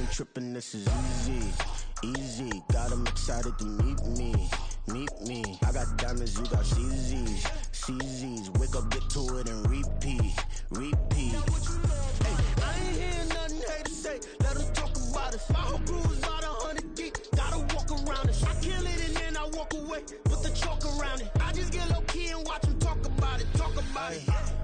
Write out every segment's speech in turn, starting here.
ain't tripping, this is easy. Got them excited to meet me. I got diamonds, you got CZs. Wake up, get to it, and repeat. Hey, I ain't hearing nothing haters say. Let them talk about us. My whole crew is about 100 deep. Gotta walk around us. I kill it and then I walk away. Put the chalk around it. I just get low key and watch them talk about it.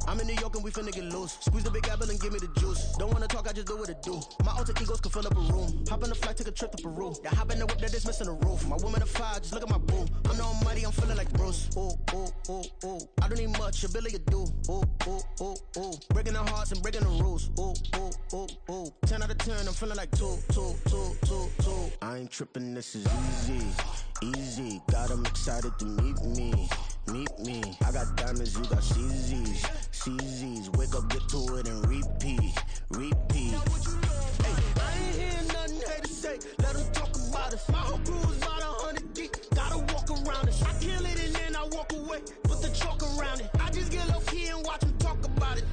I'm in New York and we finna get loose. Squeeze the big apple and give me the juice. Don't wanna talk, I just do what it do. My alter egos can fill up a room. Hop in the flight, take a trip to Peru. That hop in the whip that is missing the roof. My woman a fire, just look at my boo. I'm no money, I'm feeling like Bruce. Ooh. I don't need much, ability to do. Ooh. Breaking the hearts and breaking the rules. Ooh. 10 out of 10, I'm feeling like two. I ain't tripping, this is easy. Got them excited to meet me. I got diamonds, you got CZs. Wake up, get to it, and repeat. Hey, I ain't hearing nothing haters say. Let them talk about us. My whole crew is about 100 deep. Gotta walk around us. I kill it and then I walk away. Put the chalk around it. I just get low key and watch them talk about it.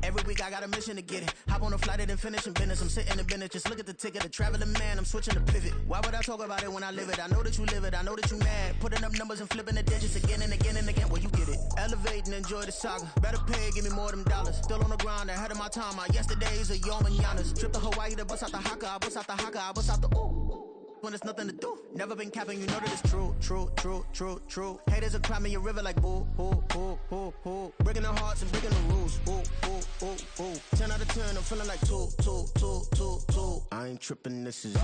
Every week I got a mission to get it. Hop on a flight and then finish in business. I'm sitting in business, just look at the ticket. A traveling man, I'm switching to pivot. Why would I talk about it when I live it? I know that you live it, I know that you mad. Putting up numbers and flipping the digits again and again. Well, you get it. Elevate and enjoy the saga. Better pay, give me more them dollars. Still on the grind, ahead of my time. My yesterdays are your mananas. Trip to Hawaii to bust out the haka. I bust out the ooh. When there's nothing to do. Never been capping, you know that it's true. Haters are climbing your river like boo. Breaking the hearts and breaking the rules. Ooh. 10 out of 10, I'm feeling like two. I ain't tripping, this is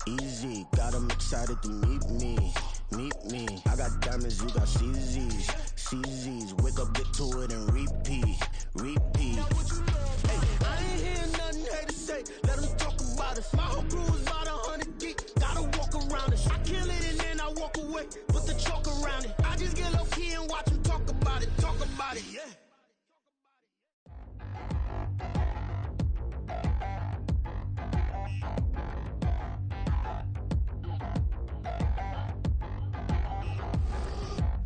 easy. Got them excited to meet me. I got diamonds, you got CZs. Wake up, get to it, and repeat. Hey, I ain't hearing nothing haters say. Let them talk about us. My whole crew is about 100 deep. Gotta walk around us. I kill it and then I walk away. Put the chalk around it. I just get low key and watch them talk about it. Yeah.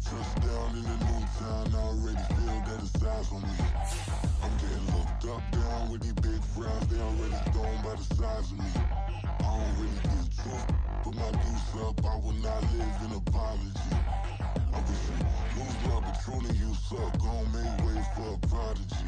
Touchdown in the new town, I already feel that it's eyes on me. I'm getting looked up, down with these big frowns, they already thrown by the size of me. I don't really get truth, put my deuce up, I will not live in apology. I wish you lose love, but truly you suck, gon' make way for a prodigy.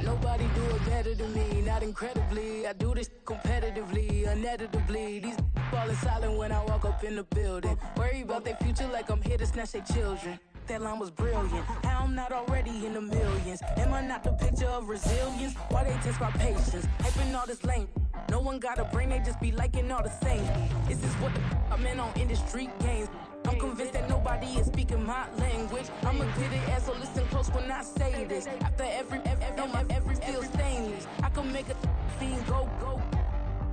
Nobody do it better than me, not incredibly. I do this competitively, uneditably. These falling silent when I walk up in the building. Worry about their future like I'm here to snatch their children. That line was brilliant. How I'm not already in the millions? Am I not the picture of resilience? Why they test my patience? Hyping all this lame. No one got a brain, they just be liking all the same. This is what the I'm in on industry games. I'm convinced that nobody is speaking my language. I'ma get it as so listen close when I say this. After every feel stainless. I can make a scene go.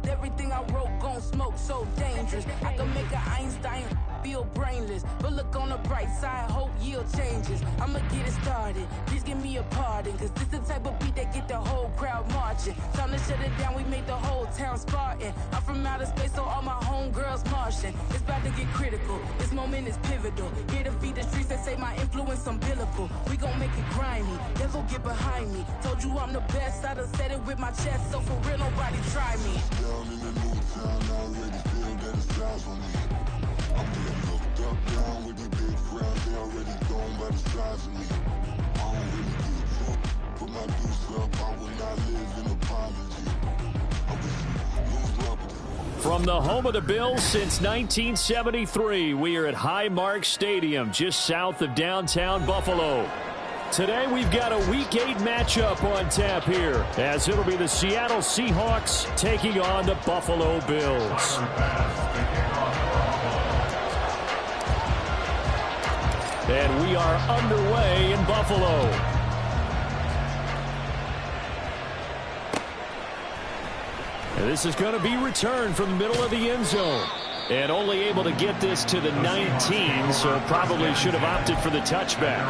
Everything I wrote gon' smoke, so dangerous. I can make an Einstein feel brainless. But look on the bright side, hope yield changes. I'ma get it started, please give me a pardon. Cause this the type of beat that get the whole crowd marching. Time to shut it down, we made the whole town Spartan. I'm from outer space, so all my homegirls Martian. It's about to get critical, this moment is pivotal. Here to feed the streets that say my influence umbilical. We gon' make it grimy, never get behind me. Told you I'm the best, I done said it with my chest. So for real, nobody try me. Down in the new town, I already feel that it's eyes on me. I'm getting looked up, down with these big frowns, they already thrown by the size of me. I don't really get truth, put my deuce up, I will not live in apology. I wish you lose love. From the home of the Bills since 1973, we are at Highmark Stadium, just south of downtown Buffalo. Today we've got a Week 8 matchup on tap here, as it'll be the Seattle Seahawks taking on the Buffalo Bills. And we are underway in Buffalo. And this is going to be returned from the middle of the end zone. And only able to get this to the 19, so probably should have opted for the touchback.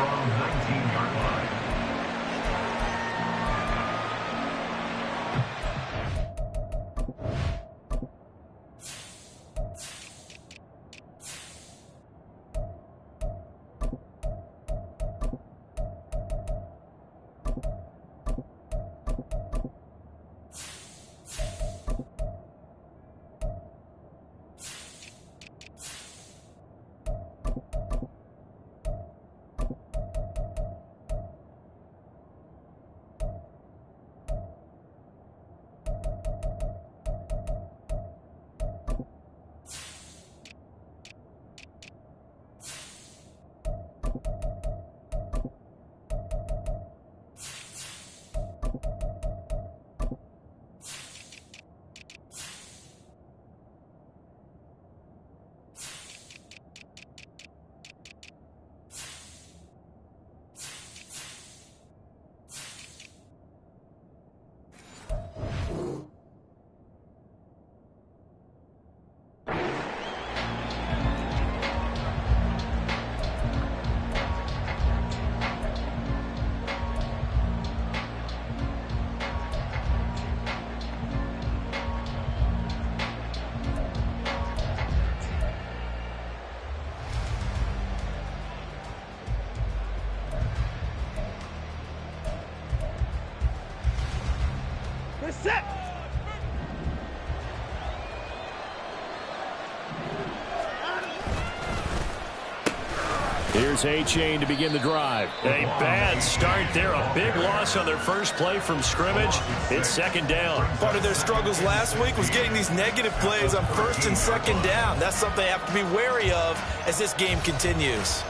Here's A-Chain to begin the drive. A bad start there. A big loss on their first play from scrimmage. It's second down. Part of their struggles last week was getting these negative plays on first and second down. That's something they have to be wary of as this game continues.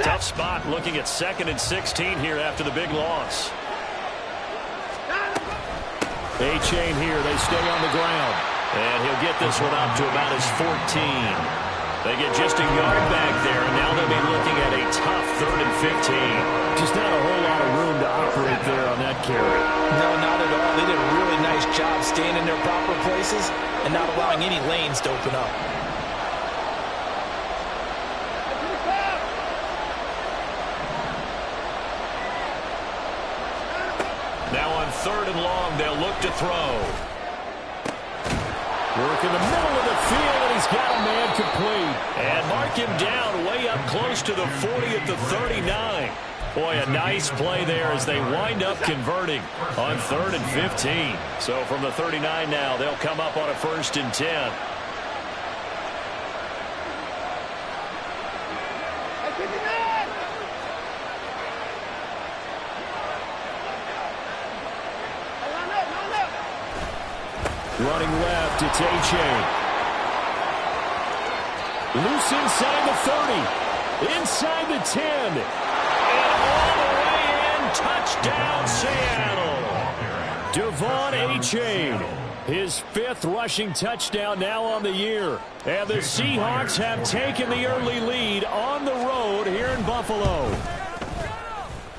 Tough spot looking at 2nd and 16 here after the big loss. A-Chain here. They stay on the ground. And he'll get this one up to about his 14. They get just a yard back there, and now they'll be looking at a tough 3rd and 15. Just not a whole lot of room to operate there on that carry. No, not at all. They did a really nice job staying in their proper places and not allowing any lanes to open up. Now on 3rd and long, they'll look to throw. Work in the middle of the field, and he's got a man complete. And mark him down way up close to the 40 at the 39. Boy, a nice play there as they wind up converting on 3rd and 15. So from the 39 now, they'll come up on a 1st and 10. Running left, it's A-Chain. Loose inside the 30. Inside the 10. And all the way in. Touchdown, Seattle. Devon A-Chain. His 5th rushing touchdown now on the year. And the Seahawks have taken the early lead on the road here in Buffalo.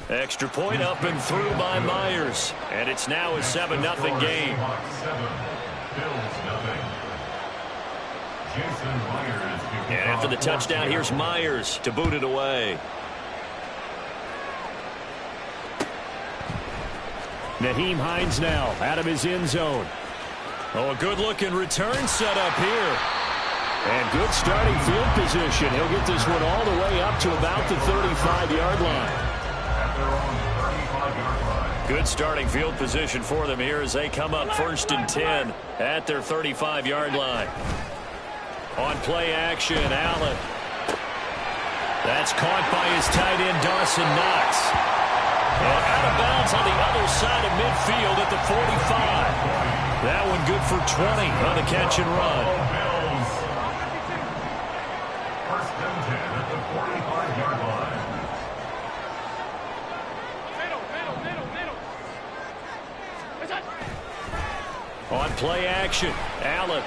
Extra point up and through by Myers. And it's now a 7-0 game. And after the touchdown, here's Myers to boot it away. Nyheim Hines now out of his end zone. Oh, a good-looking return set up here. And good starting field position. He'll get this one all the way up to about the 35-yard line. Good starting field position for them here as they come up 1st and 10 at their 35-yard line. On play action, Allen. That's caught by his tight end, Dawson Knox. And out of bounds on the other side of midfield at the 45. That one good for 20 on the catch and run. First and 10 at the 45-yard line. On play action, Allen.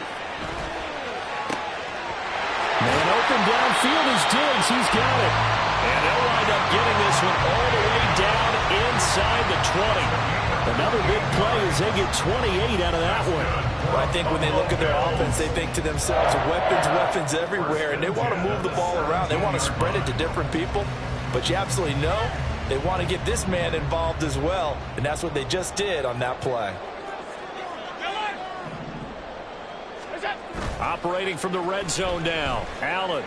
Man open downfield is Diggs. He's got it. And they'll wind up getting this one all the way down inside the 20. Another big play as they get 28 out of that one. Well, I think when they look at their offense, they think to themselves, weapons everywhere, and they want to move the ball around. They want to spread it to different people, but you absolutely know they want to get this man involved as well, and that's what they just did on that play. Operating from the red zone now, Allen.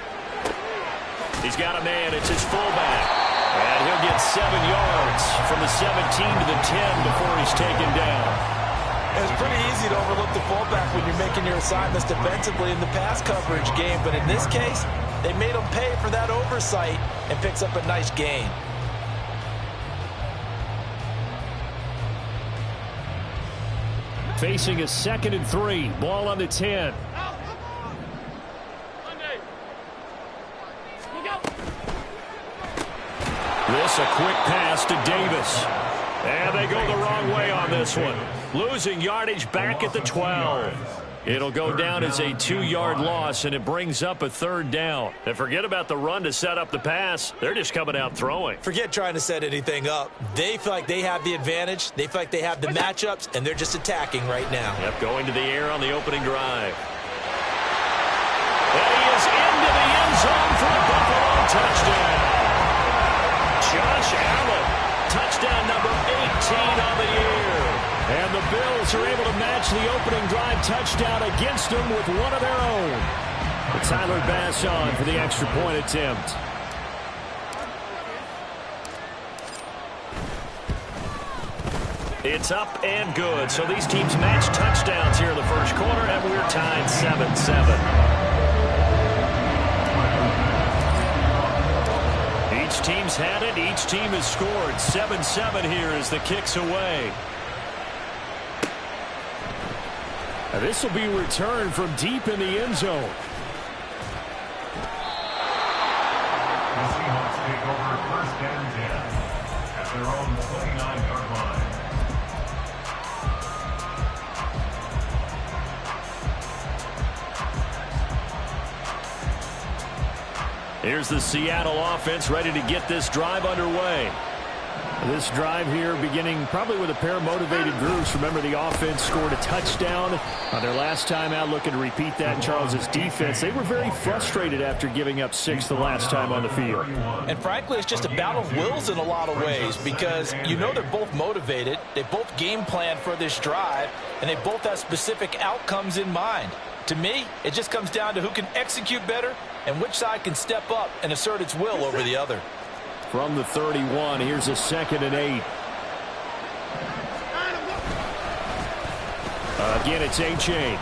He's got a man. It's his fullback. And he'll get 7 yards from the 17 to the 10 before he's taken down. It's pretty easy to overlook the fullback when you're making your assignments defensively in the pass coverage game. But in this case, they made him pay for that oversight and picks up a nice gain. Facing a 2nd and 3. Ball on the 10. This a quick pass to Davis. And they go the wrong way on this one. Losing yardage back at the 12. It'll go down as a 2-yard loss, and it brings up a 3rd down. And forget about the run to set up the pass. They're just coming out throwing. Forget trying to set anything up. They feel like they have the advantage. They feel like they have the matchups, and they're just attacking right now. Yep, going to the air on the opening drive. And he is into the end zone for a Buffalo touchdown. Josh Allen, touchdown number 18 on the year. And the Bills are able to match the opening drive touchdown against them with one of their own. Tyler Bass on for the extra point attempt. It's up and good. So these teams match touchdowns here in the first quarter, and we're tied 7-7. Each team's had it. Each team has scored. 7-7 here as the kick's away. Now this will be returned from deep in the end zone. The Seahawks take over first and 10 at their own 29-yard line. Here's the Seattle offense ready to get this drive underway. This drive here beginning probably with a pair of motivated groups. Remember, the offense scored a touchdown on their last time out, looking to repeat that in Charles's defense. They were very frustrated after giving up 6 the last time on the field. And frankly, it's just a battle of wills in a lot of ways because you know they're both motivated. They both game plan for this drive, and they both have specific outcomes in mind. To me, it just comes down to who can execute better and which side can step up and assert its will over the other. From the 31, here's a 2nd and 8. Again, it's A-Chain.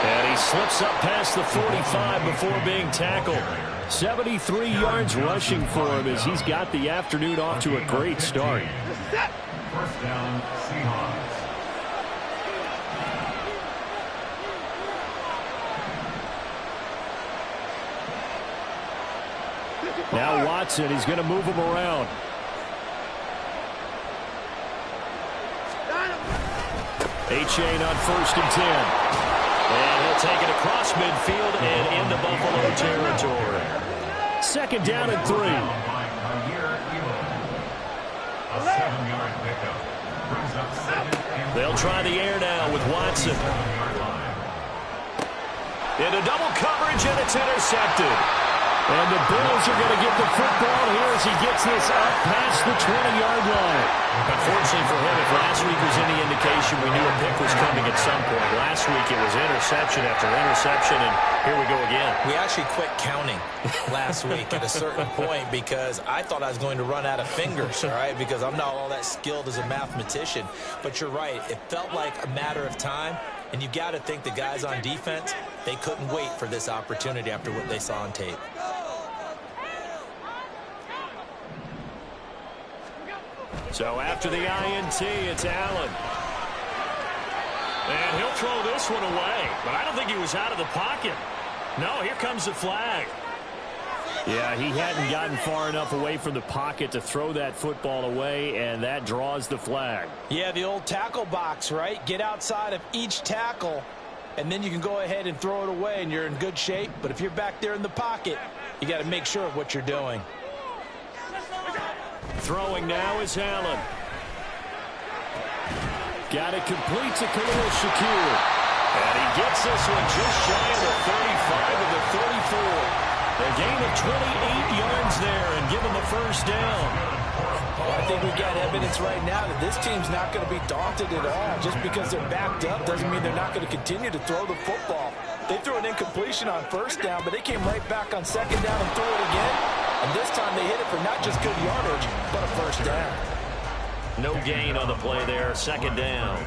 And he slips up past the 45 before being tackled. 73 yards rushing for him as he's got the afternoon off to a great start. First down, Seahawks. Now Watson, he's going to move him around. A-Chain on 1st and 10. And he'll take it across midfield and into Buffalo territory. 2nd down and 3. A 7-yard pickup. Brings up 2nd and They'll try the air now with Watson. Into double coverage, and it's intercepted. And the Bills are going to get the football here as he gets this up past the 20-yard line. Unfortunately for him, if last week was any indication, we knew a pick was coming at some point. Last week it was interception after interception, and here we go again. We actually quit counting last week at a certain point because I thought I was going to run out of fingers, all right, because I'm not all that skilled as a mathematician. But you're right. It felt like a matter of time, and you got to think the guys on defense, they couldn't wait for this opportunity after what they saw on tape. So after the INT, it's Allen. And he'll throw this one away. But I don't think he was out of the pocket. No, here comes the flag. Yeah, he hadn't gotten far enough away from the pocket to throw that football away, and that draws the flag. Yeah, the old tackle box, right? Get outside of each tackle, and then you can go ahead and throw it away, and you're in good shape. But if you're back there in the pocket, you got to make sure of what you're doing. Throwing now is Allen. Got it complete to Khalil Shakir. And he gets this one just shy of the 35 of the 34. A gain of 28 yards there and give him the first down. Well, I think we got evidence right now that this team's not going to be daunted at all. Just because they're backed up doesn't mean they're not going to continue to throw the football. They threw an incompletion on 1st down, but they came right back on 2nd down and threw it again. And this time they hit it for not just good yardage, but a 1st down. No gain on the play there, 2nd down.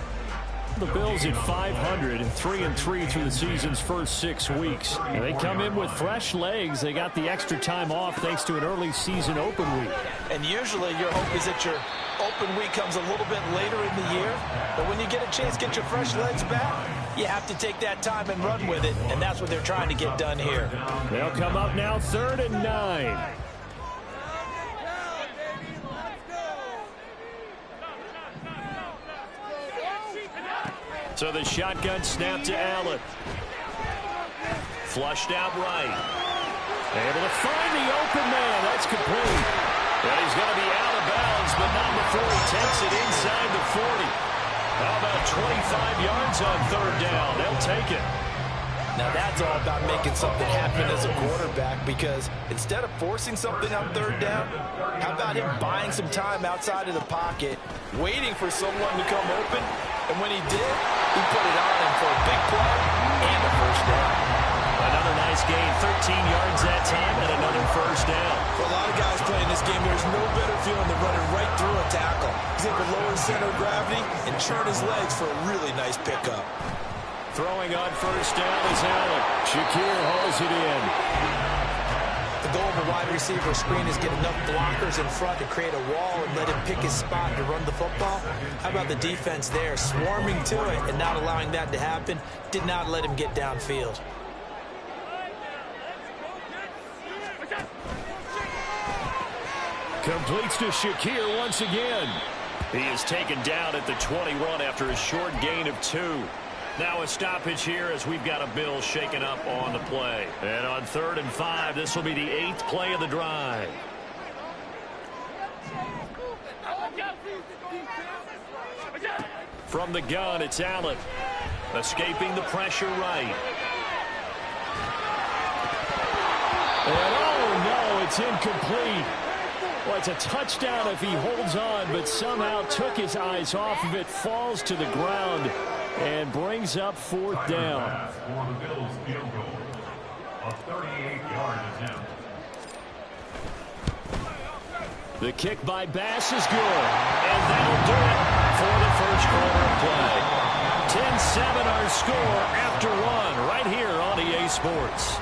The Bills at 500 and 3-3 through the season's first 6 weeks. And they come in with fresh legs. They got the extra time off thanks to an early season open week. And usually your hope is that your open week comes a little bit later in the year. But when you get a chance to get your fresh legs back, you have to take that time and run with it. And that's what they're trying to get done here. They'll come up now 3rd and 9. So the shotgun snap to Allen. Flushed out right. Able to find the open man. That's complete. And he's going to be out of bounds, but not before he takes it inside the 40. How about 25 yards on 3rd down? They'll take it. Now that's all about making something happen as a quarterback, because instead of forcing something on 3rd down, how about him buying some time outside of the pocket, waiting for someone to come open, and when he did, he put it on him for a big play and a 1st down. Another nice nice gain. 13 yards that time and another first down. For a lot of guys playing this game, there's no better feeling than running right through a tackle. He's able to lower his center of gravity and churn his legs for a really nice pickup. Throwing on first down is Allen. Shakir hauls it in. The goal of a wide receiver screen is get enough blockers in front to create a wall and let him pick his spot to run the football. How about the defense there, swarming to it and not allowing that to happen? Did not let him get downfield. Completes to Shakir once again. He is taken down at the 21 after a short gain of 2. Now a stoppage here as we've got a Bill shaken up on the play. And on 3rd and 5, this will be the 8th play of the drive. From the gun, it's Allen. Escaping the pressure right. And oh no, it's incomplete. Well, it's a touchdown if he holds on, but somehow took his eyes off of it, falls to the ground, and brings up 4th down. For the Bills field goal, a 38-yard attempt. The kick by Bass is good, and that'll do it for the first quarter of play. 10-7 our score after 1 right here on EA Sports.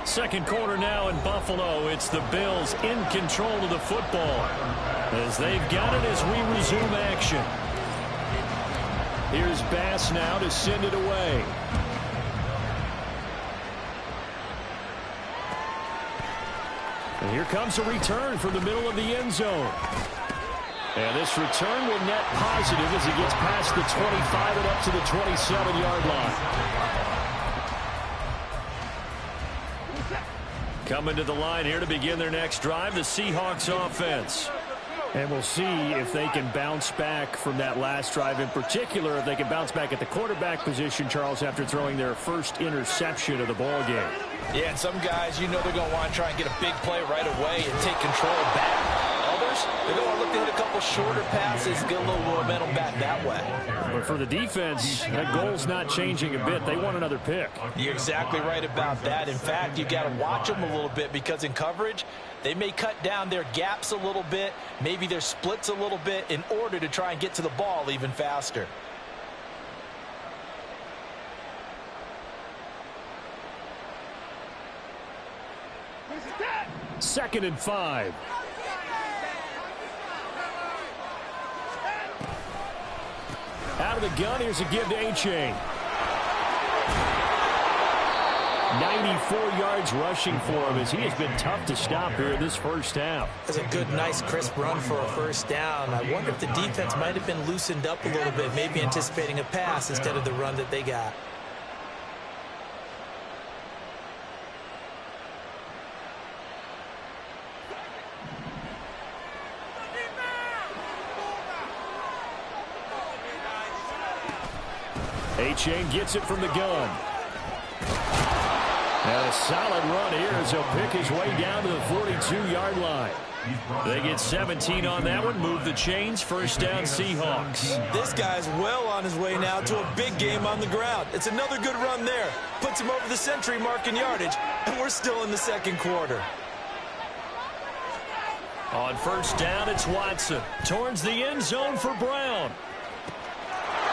Second quarter now in Buffalo. It's the Bills in control of the football as they've got it as we resume action. Here's Bass now to send it away. And here comes a return from the middle of the end zone. And this return will net positive as he gets past the 25 and up to the 27-yard line. Coming to the line here to begin their next drive, the Seahawks offense. And we'll see if they can bounce back from that last drive. In particular, if they can bounce back at the quarterback position, Charles, after throwing their first interception of the ball game. Yeah, and some guys, you know they're going to want to try and get a big play right away and take control back. Others, they're going to look to hit a couple shorter passes, get a little momentum back that way. But for the defense, that goal's not changing a bit. They want another pick. You're exactly right about that. In fact, you got to watch them a little bit because in coverage, they may cut down their gaps a little bit, maybe their splits a little bit in order to try and get to the ball even faster. Second and 5. Out of the gun, here's a give to Achane. 94 yards rushing for him as he has been tough to stop here in this first half. That's a good, nice, crisp run for a first down. I wonder if the defense might have been loosened up a little bit, maybe anticipating a pass instead of the run that they got. Achane gets it from the gun. And a solid run here as he'll pick his way down to the 42-yard line. They get 17 on that one, move the chains, first down Seahawks. This guy's well on his way now to a big game on the ground. It's another good run there. Puts him over the century mark in yardage, and we're still in the second quarter. On first down, it's Watson. Towards the end zone for Brown.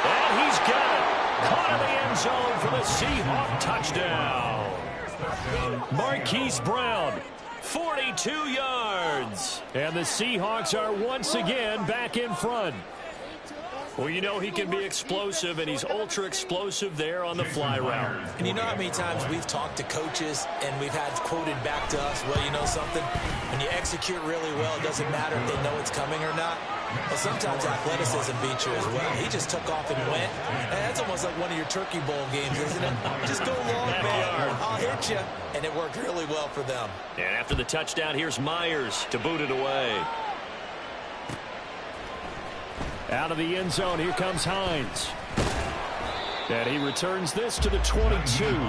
And he's got it. Caught in the end zone for the Seahawk touchdown. Marquise Brown, 42 yards. And the Seahawks are once again back in front. Well, you know he can be explosive, and he's ultra explosive there on the fly route. And you know how many times we've talked to coaches and we've had quoted back to us, well, you know something? When you execute really well, it doesn't matter if they know it's coming or not. Well, sometimes athleticism beats you as well. He just took off and went. And that's almost like one of your Turkey Bowl games, isn't it? Just go long, man. I'll hit you. And it worked really well for them. And after the touchdown, here's Myers to boot it away. Out of the end zone, here comes Hines. And he returns this to the 22. The Bills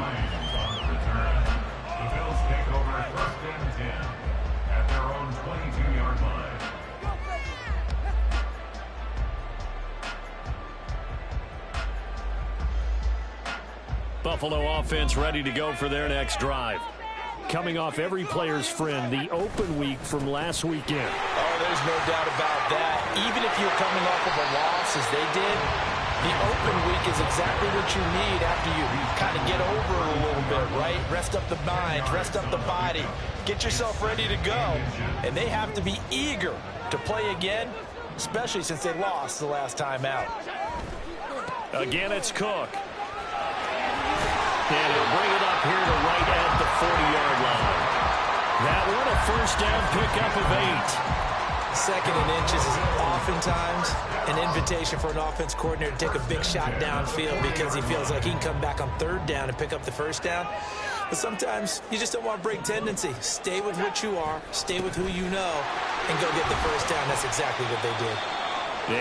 take over first and 10 at their own 22-yard line. Buffalo offense ready to go for their next drive. Coming off every player's friend, the open week from last weekend. Oh, there's no doubt about that. Even if you're coming off of a loss as they did, the open week is exactly what you need after you kind of get over it a little bit, right? Rest up the mind, rest up the body, get yourself ready to go. And they have to be eager to play again, especially since they lost the last time out. Again, it's Cook. And he'll bring it up here to right at the 40-yard line. That one a first down pickup of 8. Second and inches is oftentimes an invitation for an offense coordinator to take a big shot downfield because he feels like he can come back on third down and pick up the first down. But sometimes you just don't want to break tendency. Stay with what you are, stay with who you know, and go get the first down. That's exactly what they did.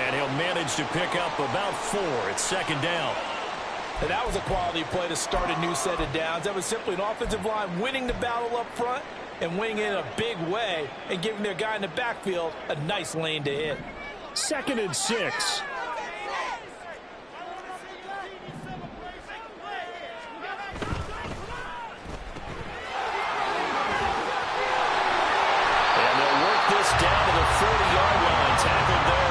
And he'll manage to pick up about 4. It's second down. And that was a quality play to start a new set of downs. That was simply an offensive line winning the battle up front and winning it in a big way and giving their guy in the backfield a nice lane to hit. Second and 6. And they'll work this down to the 40-yard line. Tackled there.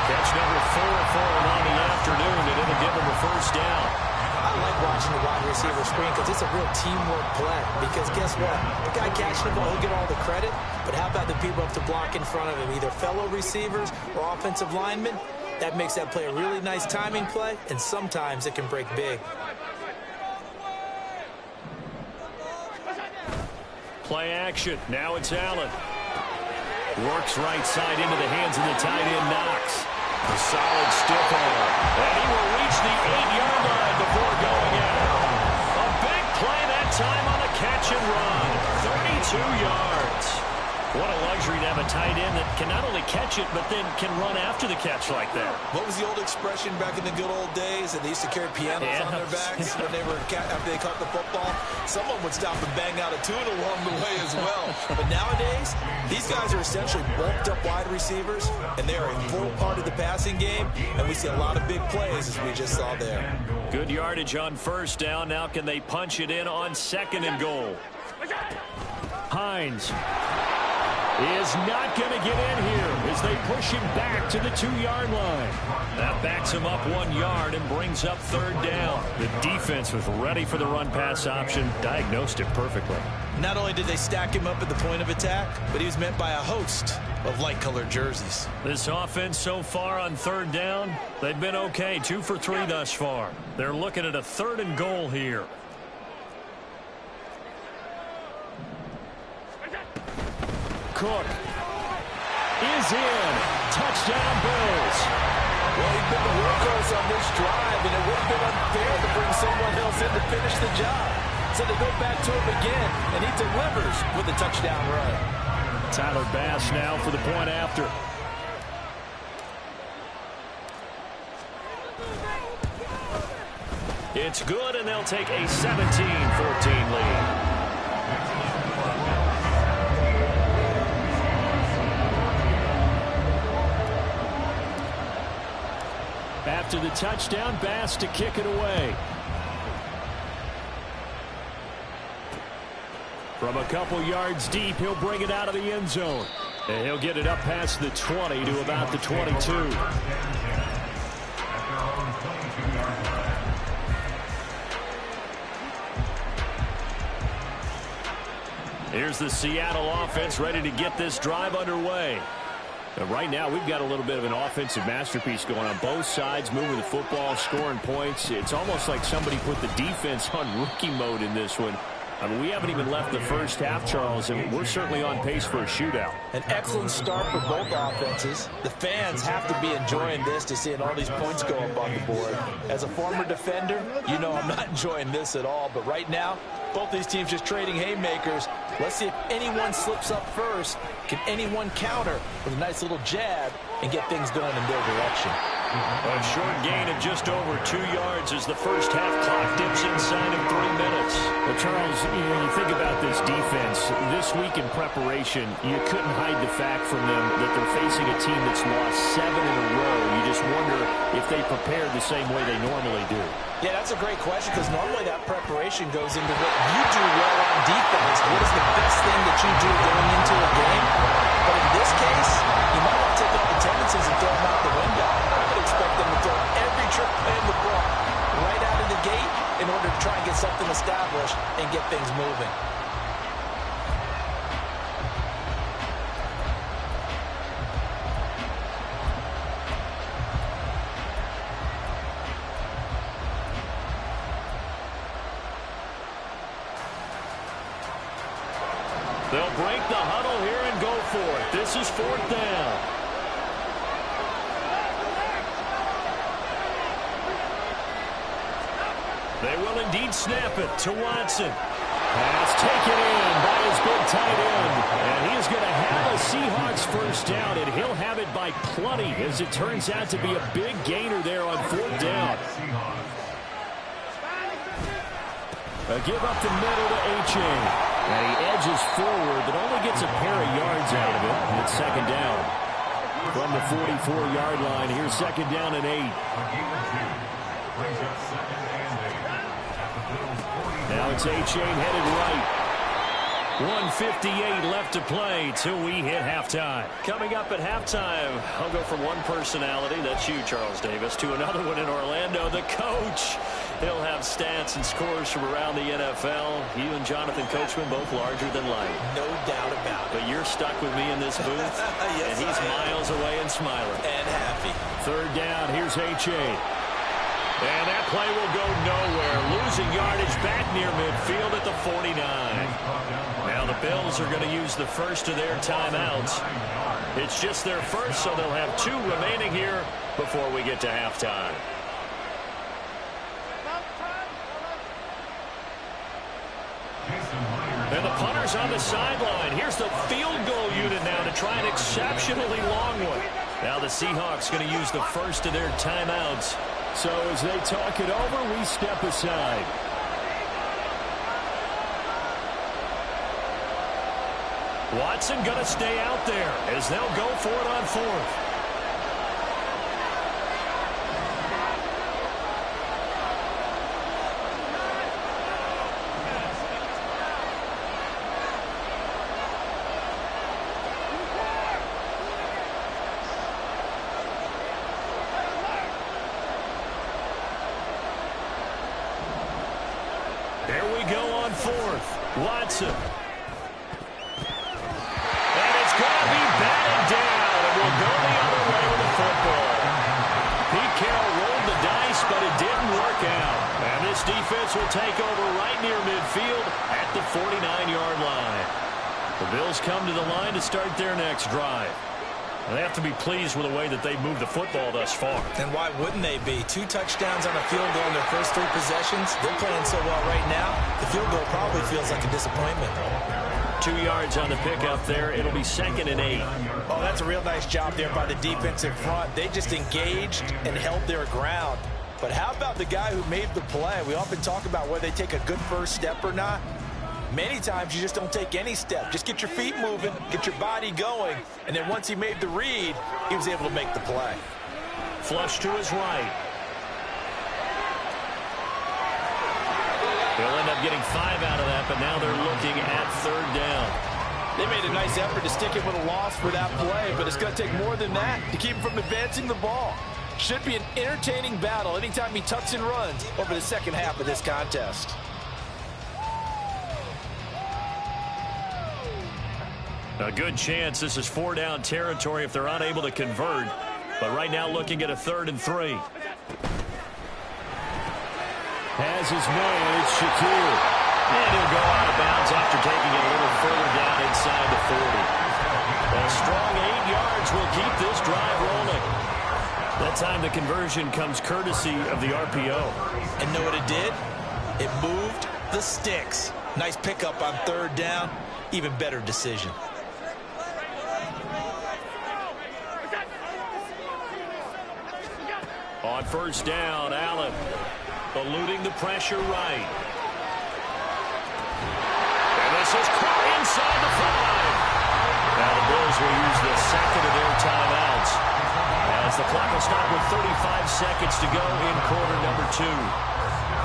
Catch number 4 for him on the afternoon, and it'll give him a first down. I like watching the wide receiver screen because it's a real teamwork play. Because guess what? The guy catching the ball, he'll get all the credit. But how about the people up to block in front of him, either fellow receivers or offensive linemen? That makes that play a really nice timing play, and sometimes it can break big. Play action. Now it's Allen. Works right side into the hands of the tight end, Knox. A solid stiff arm. And he will reach the 8-yard line before going out. A big play that time on a catch and run. 32 yards. What a luxury to have a tight end that can not only catch it, but then can run after the catch like that. What was the old expression back in the good old days? That they used to carry pianos on their backs when they were after they caught the football. Someone would stop and bang out a tune along the way as well. But nowadays, these guys are essentially bulked up wide receivers, and they are a full part of the passing game, and we see a lot of big plays as we just saw there. Good yardage on first down. Now can they punch it in on second and goal? Hines is not going to get in here as they push him back to the 2-yard line. That backs him up 1 yard and brings up third down. The defense was ready for the run-pass option, diagnosed it perfectly. Not only did they stack him up at the point of attack, but he was met by a host of light-colored jerseys. This offense so far on third down, they've been okay, 2 for 3 thus far. They're looking at a third and goal here. Cook is in. Touchdown, Bills. Well, he's been the workhorse on this drive, and it would have been unfair to bring someone else in to finish the job. So they go back to him again, and he delivers with a touchdown run. Tyler Bass now for the point after. It's good, and they'll take a 17-14 lead. After the touchdown, Bass to kick it away. From a couple yards deep, he'll bring it out of the end zone. And he'll get it up past the 20 to about the 22. Here's the Seattle offense ready to get this drive underway. And right now, we've got a little bit of an offensive masterpiece going on both sides, moving the football, scoring points. It's almost like somebody put the defense on rookie mode in this one. I mean, we haven't even left the first half, Charles, and we're certainly on pace for a shootout. An excellent start for both offenses. The fans have to be enjoying this to seeing all these points go up on the board. As a former defender, you know I'm not enjoying this at all. But right now, both these teams just trading haymakers. Let's see if anyone slips up first. Can anyone counter with a nice little jab and get things going in their direction? A short gain of just over 2 yards as the first half clock dips inside of 3 minutes. Well, Charles, you think about this defense. This week in preparation, you couldn't hide the fact from them that they're facing a team that's lost 7 in a row. You just wonder if they prepared the same way they normally do. Yeah, that's a great question because normally that preparation goes into what you do well on defense. What is the best thing that you do going into a game? But in this case, you might want to take up the tendencies and throw them out the window. I would expect them to throw every trick play in the book right out of the gate in order to try and get something established and get things moving. They'll break the huddle here and go for it. This is 4th down. They will indeed snap it to Watson. Pass taken in by his big tight end. And he is going to have a Seahawks first down, and he'll have it by plenty as it turns out to be a big gainer there on 4th down. A give up the middle to Achane. And he edges forward, but only gets a pair of yards out of it. And it's 2nd down. From the 44-yard line, here's 2nd down and 8. Now it's Achane headed right. 1:58 left to play till we hit halftime. Coming up at halftime, I'll go from one personality, that's you, Charles Davis, to another one in Orlando, the coach. He'll have stats and scores from around the NFL. You and Jonathan Coachman both larger than life. No doubt about it. But you're stuck with me in this booth, yes, and he's miles away and smiling. And happy. 3rd down, here's Achane. And that play will go nowhere. Losing yardage back near midfield at the 49. Now the Bills are going to use the first of their timeouts. It's just their first, so they'll have 2 remaining here before we get to halftime. And the punter's on the sideline. Here's the field goal unit now to try an exceptionally long one. Now the Seahawks going to use the first of their timeouts. So as they talk it over, we step aside. Watson going to stay out there as they'll go for it on 4th. There we go on 4th. Watson. And it's going to be batted down, and we'll go the other way with the football. Pete Carroll rolled the dice, but it didn't work out. And this defense will take over right near midfield at the 49-yard line. The Bills come to the line to start their next drive. They have to be pleased with the way that they've moved the football thus far. And why wouldn't they be? 2 touchdowns on a field goal in their first 3 possessions. They're playing so well right now, the field goal probably feels like a disappointment. 2 yards on the pickup there. It'll be 2nd and 8. Oh, that's a real nice job there by the defensive front. They just engaged and held their ground. But how about the guy who made the play? We often talk about whether they take a good first step or not. Many times you just don't take any step. Just get your feet moving, get your body going, and then once he made the read, he was able to make the play. Flush to his right. They'll end up getting 5 out of that, but now they're looking at 3rd down. They made a nice effort to stick him with a loss for that play, but it's going to take more than that to keep him from advancing the ball. Should be an entertaining battle anytime he tucks and runs over the second half of this contest. A good chance this is 4-down territory if they're unable to convert. But right now looking at a 3rd and 3. Has his man, it's Shakir. And he'll go out of bounds after taking it a little further down inside the 40. A strong 8 yards will keep this drive rolling. That time the conversion comes courtesy of the RPO. And know what it did? It moved the sticks. Nice pickup on 3rd down. Even better decision. On first down, Allen eluding the pressure right. And this is caught inside the 5. Now the Bills will use the second of their timeouts as the clock will stop with 35 seconds to go in quarter number 2.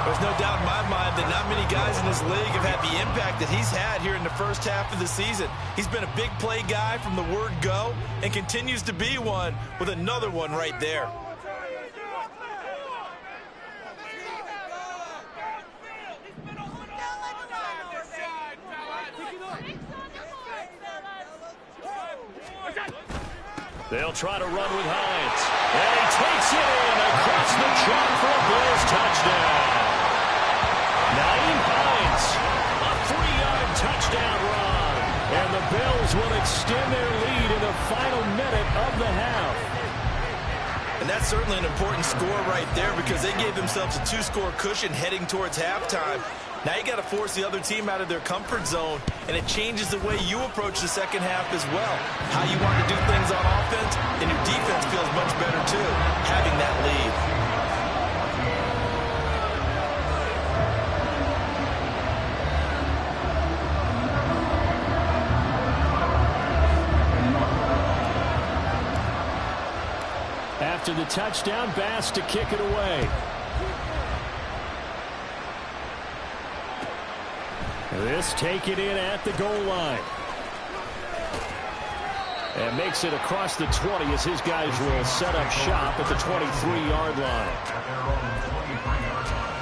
There's no doubt in my mind that not many guys in this league have had the impact that he's had here in the first half of the season. He's been a big play guy from the word go and continues to be one with another one right there. They'll try to run with Hines. And he takes it in across the chalk for a Bills touchdown. Nyheim Hines, a 3-yard touchdown run. And the Bills will extend their lead in the final minute of the half. And that's certainly an important score right there because they gave themselves a 2-score cushion heading towards halftime. Now you got to force the other team out of their comfort zone, and it changes the way you approach the second half as well. How you want to do things on offense, and your defense feels much better too, having that lead. After the touchdown, Bass to kick it away. This taken in at the goal line. And makes it across the 20 as his guys will set up shop at the 23-yard line. At their own 23-yard line.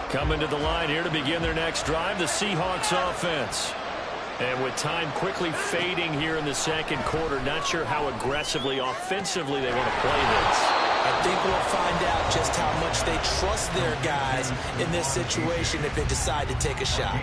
Coming to the line here to begin their next drive, the Seahawks offense. And with time quickly fading here in the second quarter, not sure how aggressively, offensively they want to play this. I think we'll find out just how much they trust their guys in this situation if they decide to take a shot.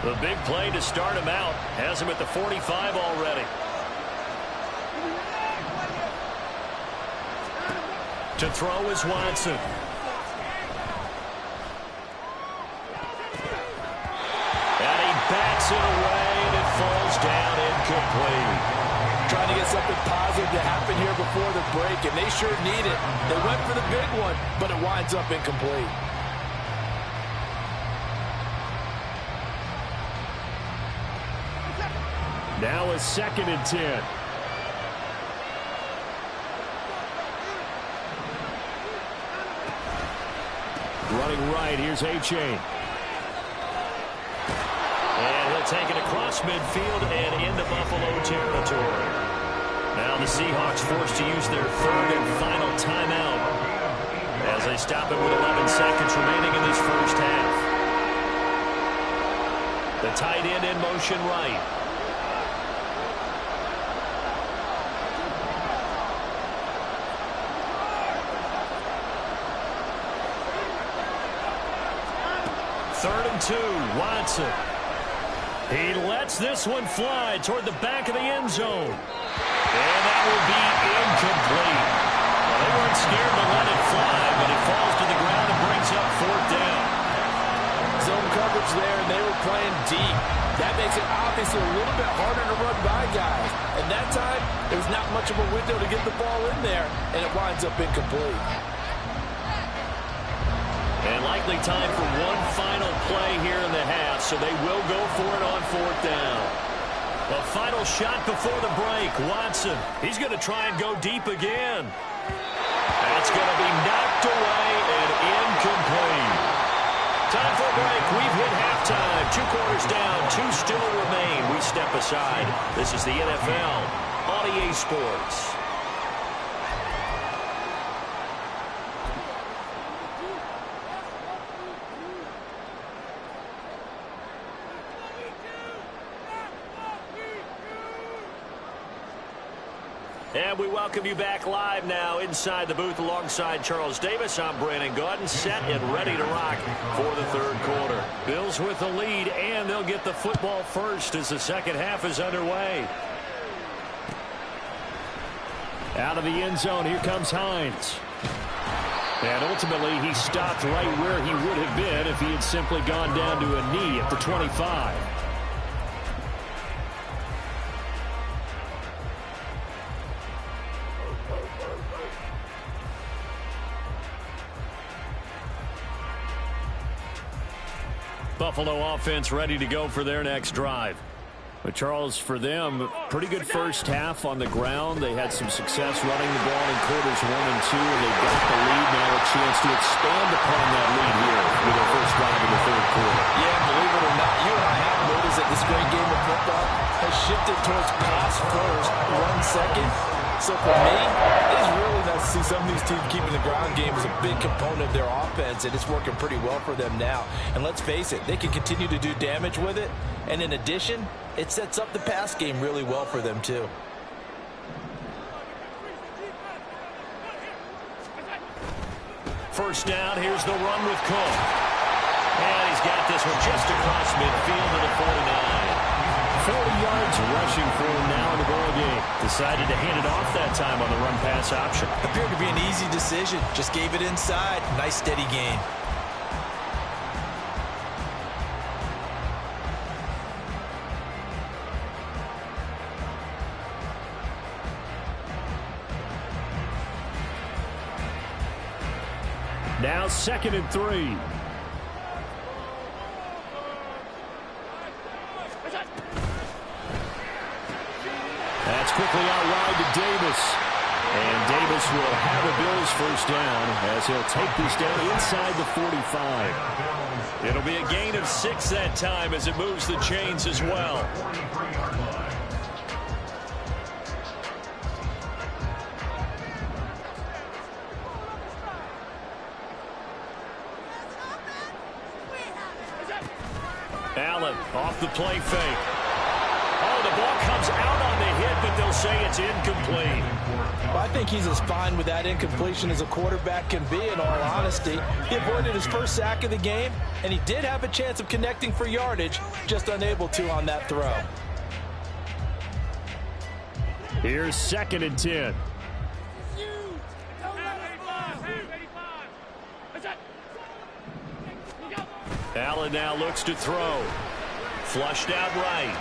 The big play to start him out has him at the 45 already. To throw is Watson. And he backs it away, and it falls down incomplete. Trying to get something positive to happen here before the break, and they sure need it. They went for the big one, but it winds up incomplete. Now a 2nd and 10. Running right, here's A-Chain. And he'll take it across midfield and into Buffalo territory. Now the Seahawks forced to use their 3rd and final timeout as they stop it with 11 seconds remaining in this first half. The tight end in motion right. Third and 2, Watson. He lets this one fly toward the back of the end zone. And that will be incomplete. Well, they weren't scared to let it fly, but it falls to the ground and brings up 4th down. Zone coverage there, and they were playing deep. That makes it obviously a little bit harder to run by guys. And that time, there was not much of a window to get the ball in there, and it winds up incomplete. And likely time for one final play here in the half, so they will go for it on 4th down. A final shot before the break. Watson, he's going to try and go deep again. That's going to be knocked away and incomplete. Time for a break. We've hit halftime. 2 quarters down, 2 still remain. We step aside. This is the NFL on EA Sports. And we welcome you back live now inside the booth alongside Charles Davis. I'm Brandon Gaudin, set and ready to rock for the third quarter. Bills with the lead, and they'll get the football first as the second half is underway. Out of the end zone, here comes Hines. And ultimately, he stopped right where he would have been if he had simply gone down to a knee at the 25. Buffalo offense ready to go for their next drive. But Charles, for them, pretty good first half on the ground. They had some success running the ball in quarters 1 and 2, and they got the lead. Now a chance to expand upon that lead here with their first drive in the third quarter. Yeah, believe it or not, you and I have noticed that this great game of football has shifted towards pass first, run second. So for me, it's really nice to see some of these teams keeping the ground game as a big component of their offense, and it's working pretty well for them now. And let's face it, they can continue to do damage with it. And in addition, it sets up the pass game really well for them too. First down, here's the run with Cook. And he's got this one just across midfield to the 49. 40 yards rushing for him now in the ball game. Decided to hand it off that time on the run-pass option. Appeared to be an easy decision. Just gave it inside. Nice steady gain. Now 2nd and 3. That's quickly out wide to Davis. And Davis will have a Bills first down as he'll take this down inside the 45. It'll be a gain of 6 that time as it moves the chains as well. Allen off the play fake. Oh, the ball comes out on the hit, but they'll say it's incomplete. Well, I think he's as fine with that incompletion as a quarterback can be, in all honesty. He avoided his first sack of the game, and he did have a chance of connecting for yardage, just unable to on that throw. Here's 2nd and 10. Allen now looks to throw. Flushed out right.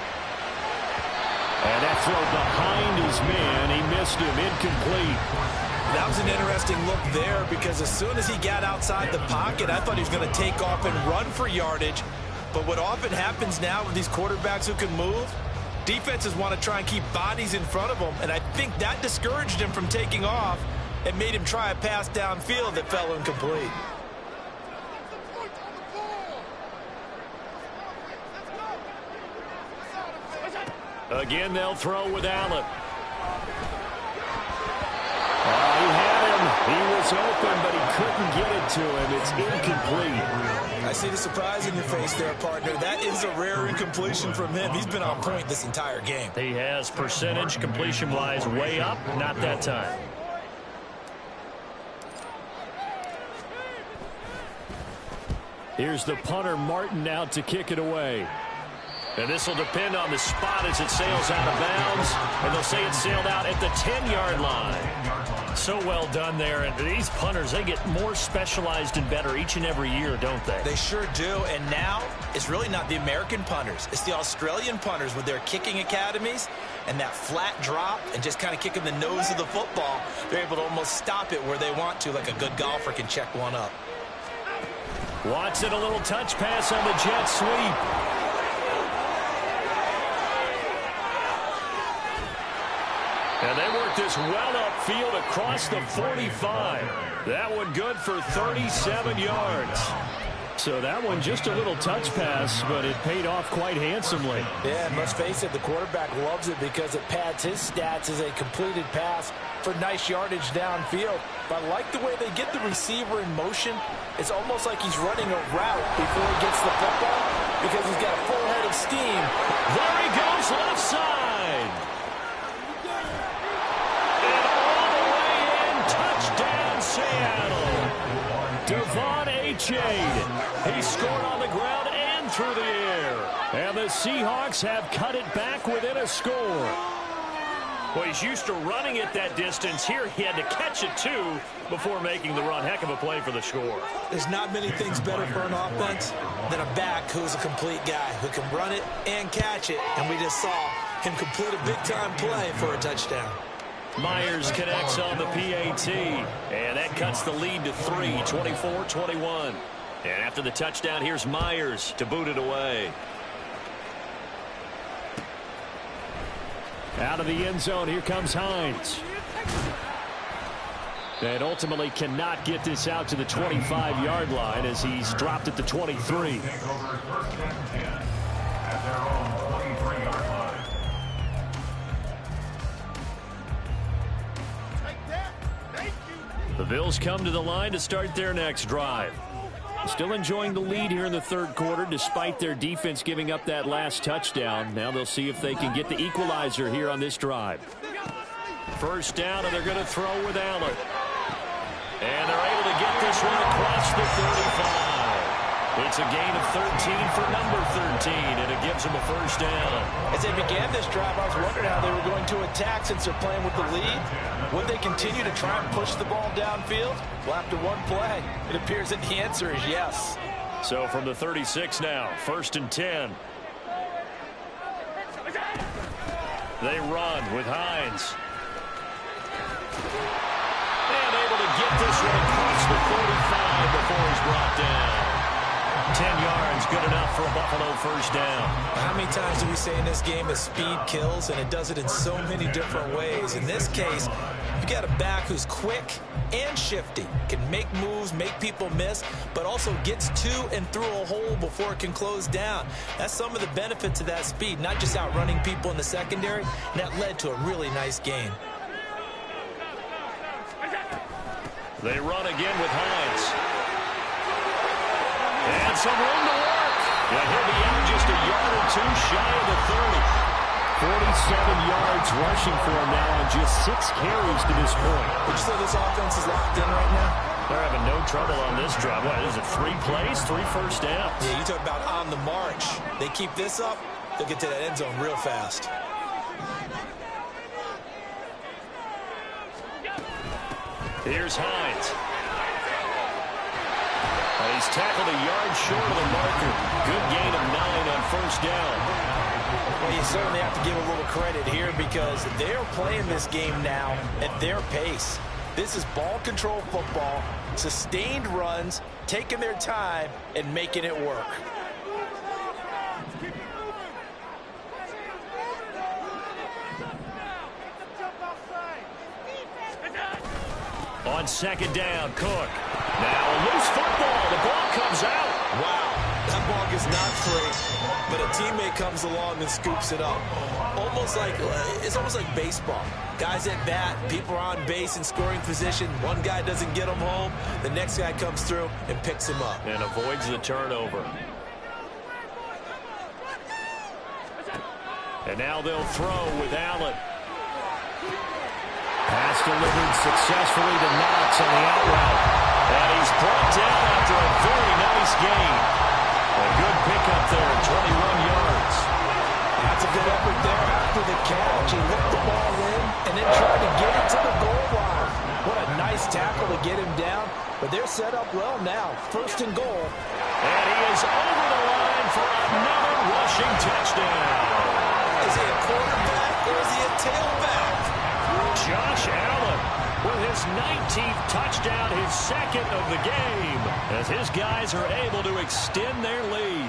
And that throw behind his man. He missed him. Incomplete. That was an interesting look there because as soon as he got outside the pocket, I thought he was going to take off and run for yardage. But what often happens now with these quarterbacks who can move, defenses want to try and keep bodies in front of them. And I think that discouraged him from taking off and made him try a pass downfield that fell incomplete. Again, they'll throw with Allen. He had him. He was open, but he couldn't get it to him. It's incomplete. I see the surprise in your face there, partner. That is a rare incompletion from him. He's been on point this entire game. He has percentage completion-wise way up. Not that time. Here's the punter, Martin, out to kick it away. And this will depend on the spot as it sails out of bounds. And they'll say it sailed out at the 10-yard line. So well done there. And these punters, they get more specialized and better each and every year, don't they? They sure do. And now it's really not the American punters. It's the Australian punters with their kicking academies and that flat drop and just kind of kicking the nose of the football. They're able to almost stop it where they want to, like a good golfer can check one up. Watson, a little touch pass on the jet sweep. And they work this well upfield across the 45. That one good for 37 yards. So that one just a little touch pass, but it paid off quite handsomely. Yeah, and let's face it, the quarterback loves it because it pads his stats as a completed pass for nice yardage downfield. But I like the way they get the receiver in motion. It's almost like he's running a route before he gets the football because he's got a full head of steam. There he goes, left side. Devon Achane. He scored on the ground and through the air. And the Seahawks have cut it back within a score. Well, he's used to running it that distance. Here he had to catch it, too, before making the run. Heck of a play for the score. There's not many things better for an offense than a back who's a complete guy who can run it and catch it. And we just saw him complete a big-time play for a touchdown. Myers connects on the PAT, and that cuts the lead to 3, 24-21. And after the touchdown, here's Myers to boot it away. Out of the end zone, here comes Hines. And ultimately cannot get this out to the 25-yard line as he's dropped at the 23. Take over first and 10 at their own 23-yard line. The Bills come to the line to start their next drive. Still enjoying the lead here in the third quarter despite their defense giving up that last touchdown. Now they'll see if they can get the equalizer here on this drive. First down, and they're going to throw with Allen. And they're able to get this one across the 35. It's a gain of 13 for number 13, and it gives them a first down. As they began this drive, I was wondering how they were going to attack since they're playing with the lead. Would they continue to try and push the ball downfield? Well, after one play, it appears that the answer is yes. So from the 36 now, first and 10. They run with Hines. And able to get this one across the 45 before he's brought down. 10 yards, good enough for a Buffalo first down. How many times do we say in this game that speed kills, and it does it in so many different ways? In this case, you got a back who's quick and shifty, can make moves, make people miss, but also gets to and through a hole before it can close down. That's some of the benefits of that speed, not just outrunning people in the secondary, and that led to a really nice gain. They run again with Hines. And some room to work. Yeah, he'll be out just a yard or two shy of the 30. 47 yards rushing for him now on just 6 carries to this point. Would you say this offense is locked in right now? They're having no trouble on this drive. What is it, 3 plays, 3 first downs? Yeah, you talk about on the march. They keep this up, they'll get to that end zone real fast. Here's Hines. He's tackled a yard short of the marker. Good gain of 9 on first down. Well, you certainly have to give a little credit here because they're playing this game now at their pace. This is ball control football, sustained runs, taking their time, and making it work. On second down, Cook. Now a loose football. The ball comes out. Wow, that ball gets knocked free, but a teammate comes along and scoops it up. It's almost like baseball. Guys at bat, people are on base in scoring position. One guy doesn't get them home. The next guy comes through and picks him up. And avoids the turnover. And now they'll throw with Allen. Pass delivered successfully to Knox on the out route. And he's brought down after a very nice gain. A good pickup there, 21 yards. That's a good effort there after the catch. He looked the ball in and then tried to get it to the goal line. What a nice tackle to get him down. But they're set up well now. First and goal. And he is over the line for another rushing touchdown. Is he a quarterback or is he a tailback? Josh Allen with his 19th touchdown, his second of the game, as his guys are able to extend their lead.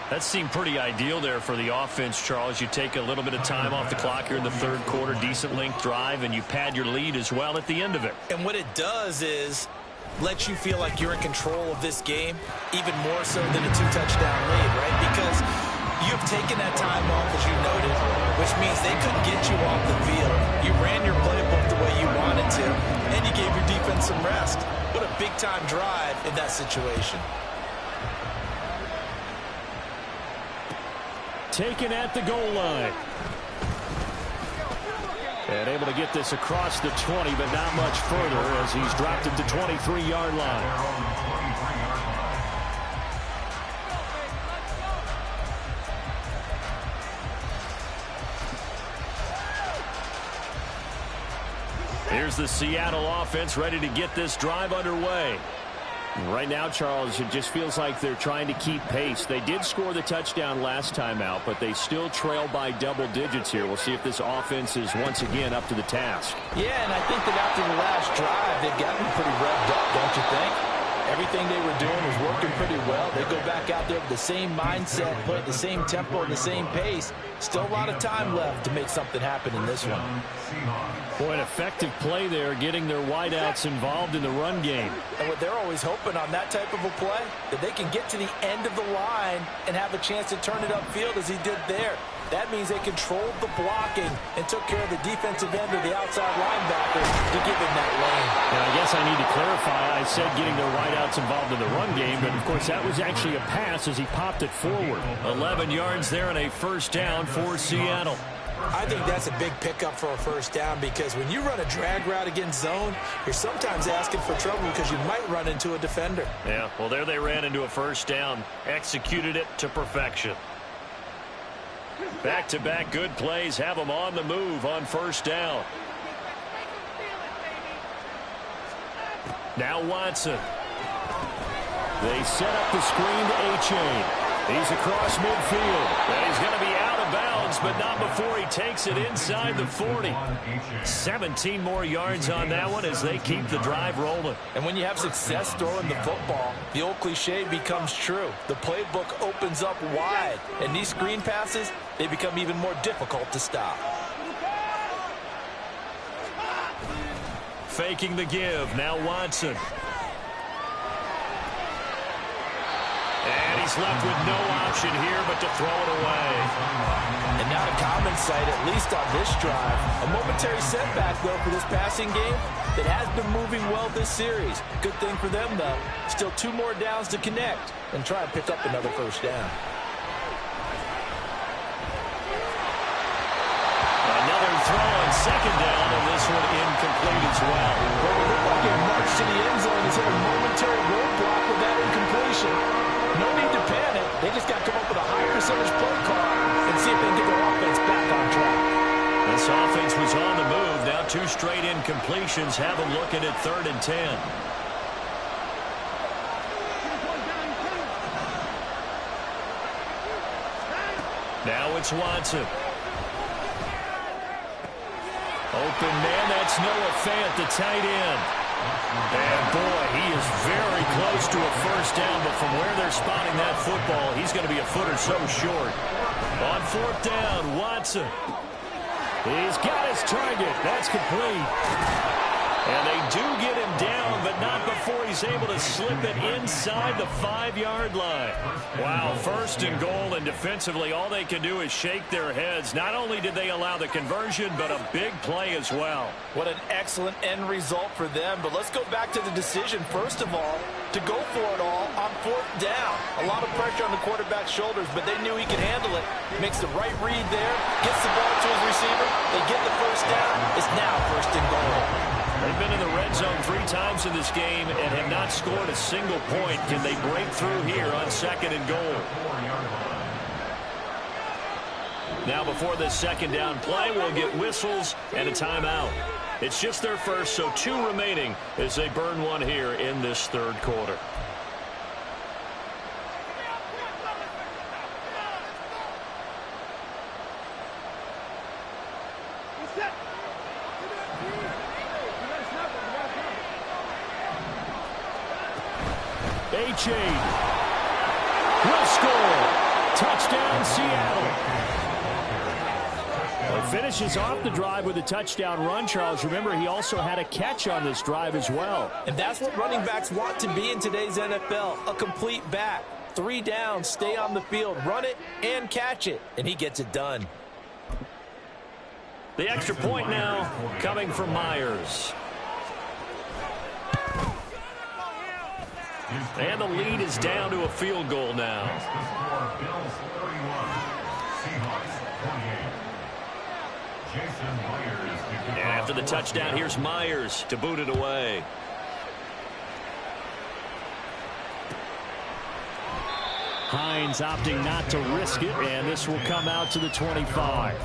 That seemed pretty ideal there for the offense, Charles. You take a little bit of time off the clock here in the third quarter, decent length drive, and you pad your lead as well at the end of it. And what it does is let you feel like you're in control of this game, even more so than a 2-touchdown lead, right? Because you've taken that time off, as you noted, which means they couldn't get you off the field. You ran your playbook the way you wanted to, and you gave your defense some rest. What a big-time drive in that situation. Taken at the goal line. And able to get this across the 20, but not much further as he's dropped at the 23-yard line. here's the Seattle offense ready to get this drive underway. Right now, Charles, it just feels like they're trying to keep pace. They did score the touchdown last time out, but they still trail by double digits here. We'll see if this offense is once again up to the task. Yeah, and I think that after the last drive, they've gotten pretty revved up, don't you think? Everything they were doing was working pretty well. They go back out there with the same mindset, put the same tempo and the same pace. Still a lot of time left to make something happen in this one. Boy, an effective play there, getting their wideouts involved in the run game. And what they're always hoping on that type of a play, that they can get to the end of the line and have a chance to turn it upfield as he did there. That means they controlled the blocking and took care of the defensive end or the outside linebacker to give him that lane. And I guess I need to clarify. I said getting their wideouts involved in the run game, but of course that was actually a pass as he popped it forward. 11 yards there and a first down for Seattle. I think that's a big pickup for a first down because when you run a drag route against zone, you're sometimes asking for trouble because you might run into a defender. Yeah, well, there they ran into a first down. Executed it to perfection. Back-to-back good plays have them on the move on first down. Now Watson. They set up the screen to A-Chain. He's across midfield. And he's going to be out of bounds, but not before he takes it inside the 40. 17 more yards on that one as they keep the drive rolling. And when you have success throwing the football, the old cliche becomes true. The playbook opens up wide, and these screen passes, they become even more difficult to stop. Faking the give. Now Watson. And he's left with no option here but to throw it away. And now to common sight, at least on this drive. A momentary setback, though, for this passing game that has been moving well this series. Good thing for them, though. Still 2 more downs to connect and try and pick up another first down. Another throw on second down, and this one incomplete as well. Well, it looked like it marched to the end zone. He's hit a momentary roadblock with that incompletion. No need to panic. They just got to come up with a high percentage play call and see if they can get their offense back on track. This offense was on the move. Now 2 straight incompletions have them looking at 3rd and 10. Now it's Watson. Open man, that's Noah Fant, the tight end. And boy, he is very close to a first down, but from where they're spotting that football, he's going to be a foot or so short. On 4th down, Watson. He's got his target. That's complete. And they do get him down, but not before he's able to slip it inside the 5-yard line. Wow, 1st and goal, and defensively all they can do is shake their heads. Not only did they allow the conversion, but a big play as well. What an excellent end result for them. But let's go back to the decision, first of all, to go for it all on 4th down. A lot of pressure on the quarterback's shoulders, but they knew he could handle it. Makes the right read there, gets the ball to his receiver. They get the first down. It's now 1st and goal. They've been in the red zone 3 times in this game and have not scored a single point. Can they break through here on 2nd and goal? Now before this 2nd down play, we'll get whistles and a timeout. It's just their first, so 2 remaining as they burn one here in this 3rd quarter. A-Chain will score. Touchdown, Seattle. Well, finishes off the drive with a touchdown run, Charles. Remember, he also had a catch on this drive as well. And that's what running backs want to be in today's NFL, a complete back. 3 downs, stay on the field, run it, and catch it. And he gets it done. The extra point now coming from Myers. And the lead is down to a field goal now. And after the touchdown, here's Myers to boot it away. Hines opting not to risk it, and this will come out to the 25.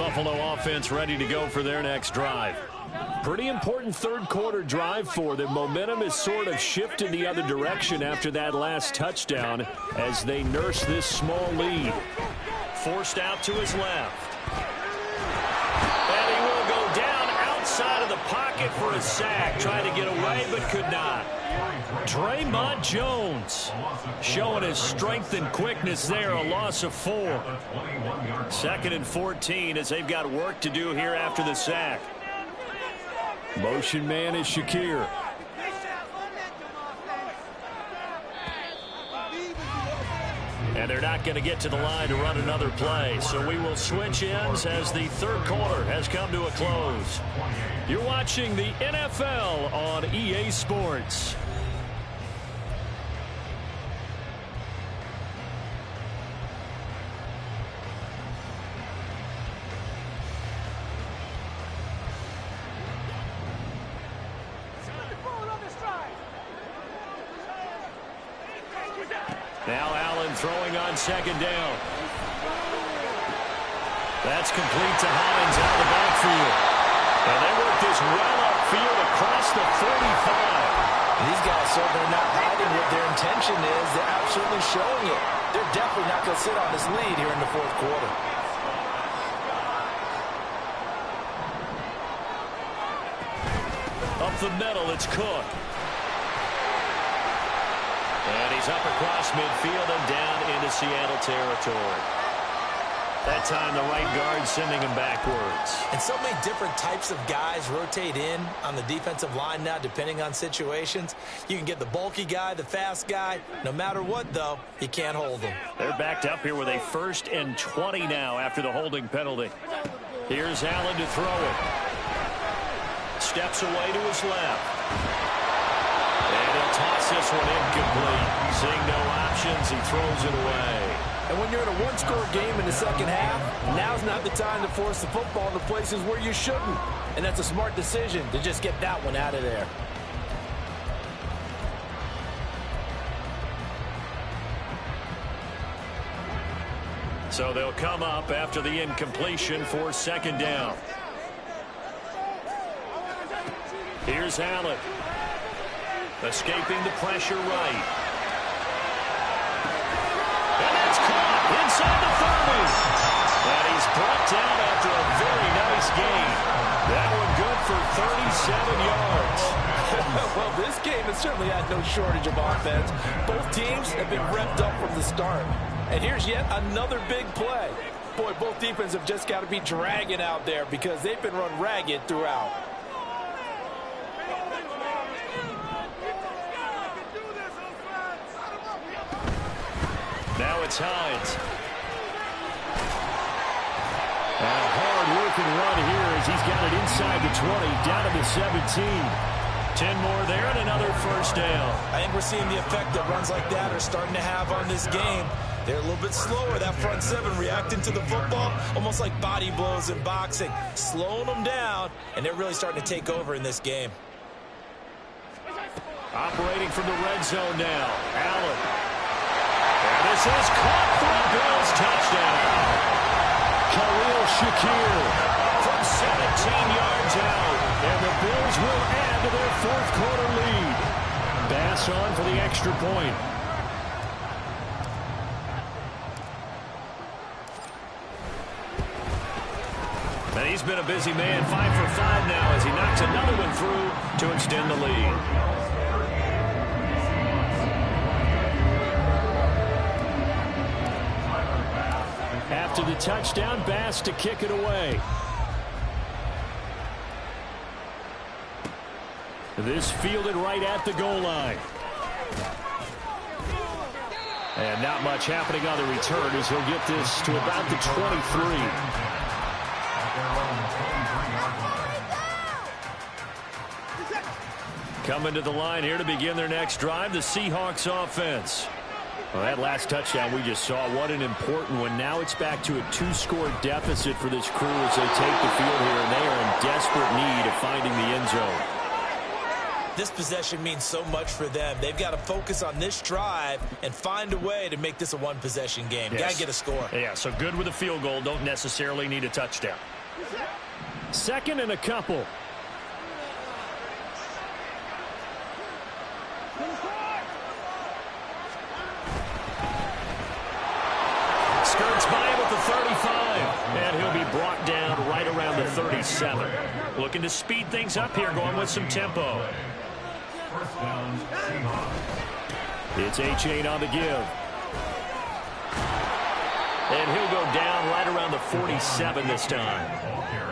Buffalo offense ready to go for their next drive. Pretty important third quarter drive for them. Momentum has sort of shifted the other direction after that last touchdown as they nurse this small lead. Forced out to his left. And he will go down outside of the pocket for a sack. Trying to get away but could not. Draymond Jones showing his strength and quickness there. A loss of 4. 2nd and 14 as they've got work to do here after the sack. Motion man is Shakir. And they're not going to get to the line to run another play. So we will switch ends as the third quarter has come to a close. You're watching the NFL on EA Sports. Now Allen throwing on 2nd down. That's complete to Hines out of the backfield. And they work this well upfield across the 45. These guys certainly not hiding what their intention is. They're absolutely showing it. They're definitely not going to sit on this lead here in the fourth quarter. Up the middle, it's Cook. And he's up across midfield and down into Seattle territory. That time the right guard sending him backwards. And so many different types of guys rotate in on the defensive line now depending on situations. You can get the bulky guy, the fast guy. No matter what, though, you can't hold them. They're backed up here with a 1st and 20 now after the holding penalty. Here's Allen to throw it. Steps away to his left. And he'll toss this one incomplete. Seeing no options, he throws it away. And when you're in a one-score game in the second half, now's not the time to force the football into places where you shouldn't. And that's a smart decision to just get that one out of there. So they'll come up after the incompletion for 2nd down. Here's Allen. Escaping the pressure right. And that's caught inside the 30. And he's brought down after a very nice gain. That one good for 37 yards. Well, this game has certainly had no shortage of offense. Both teams have been revved up from the start. And here's yet another big play. Boy, both defenses have just got to be dragging out there because they've been run ragged throughout. Now it's Hines. And a hard-working run here as he's got it inside the 20, down to the 17. 10 more there and another 1st down. I think we're seeing the effect that runs like that are starting to have on this game. They're a little bit slower, that front 7, reacting to the football, almost like body blows in boxing, slowing them down, and they're really starting to take over in this game. Operating from the red zone now, Allen. And this is caught for a Bills touchdown. Khalil Shakir from 17 yards out. And the Bills will add to their 4th quarter lead. Bass on for the extra point. And he's been a busy man, 5 for 5 now as he knocks another one through to extend the lead. After the touchdown, Bass to kick it away. This fielded right at the goal line. And not much happening on the return as he'll get this to about the 23. Coming to the line here to begin their next drive, the Seahawks offense. Well, that last touchdown we just saw, what an important one. Now it's back to a 2-score deficit for this crew as they take the field here, and they are in desperate need of finding the end zone. This possession means so much for them. They've got to focus on this drive and find a way to make this a one-possession game. Yes. Got to get a score. Yeah, so good with a field goal. Don't necessarily need a touchdown. Second and a couple. Skirts by him at the 35, and he'll be brought down right around the 37. Looking to speed things up here, going with some tempo. First down, Seahawks. It's Achane on the give. And he'll go down right around the 47 this time.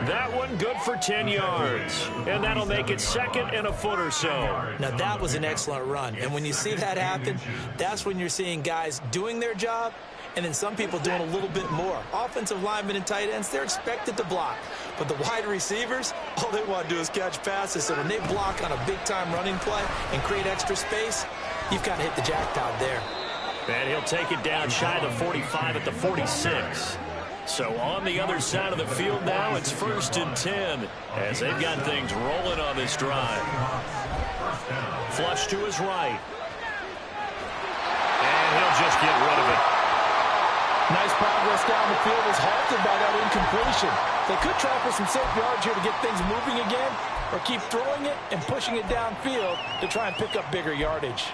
That one good for 10 yards. And that'll make it second and a foot or so. Now, that was an excellent run. And when you see that happen, that's when you're seeing guys doing their job and then some people doing a little bit more. Offensive linemen and tight ends, they're expected to block. But the wide receivers, all they want to do is catch passes. So when they block on a big-time running play and create extra space, you've got to hit the jackpot there. And he'll take it down shy of the 45 at the 46. So on the other side of the field now, it's 1st and 10 as they've got things rolling on this drive. Flush to his right. And he'll just get rid of it. Nice progress down the field is halted by that incompletion. They could try for some safe yards here to get things moving again, or keep throwing it and pushing it downfield to try and pick up bigger yardage.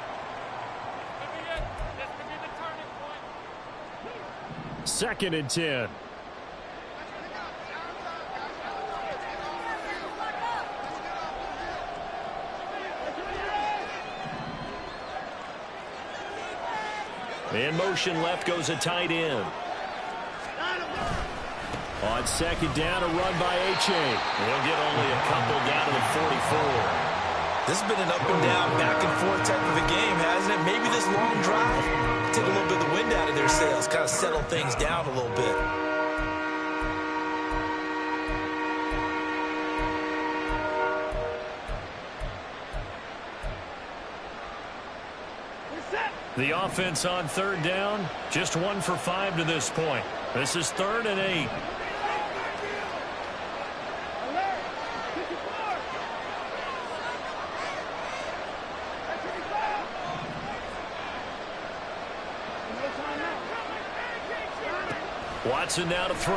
Second and 10. In motion left goes a tight end. On second down, a run by Achane. He'll get only a couple down to the 44. This has been an up and down, back and forth type of a game, hasn't it? Maybe this long drive take a little bit of the wind out of their sails, kind of settle things down a little bit. The offense on third down, just 1 for 5 to this point. This is 3rd and 8. Watson now to throw.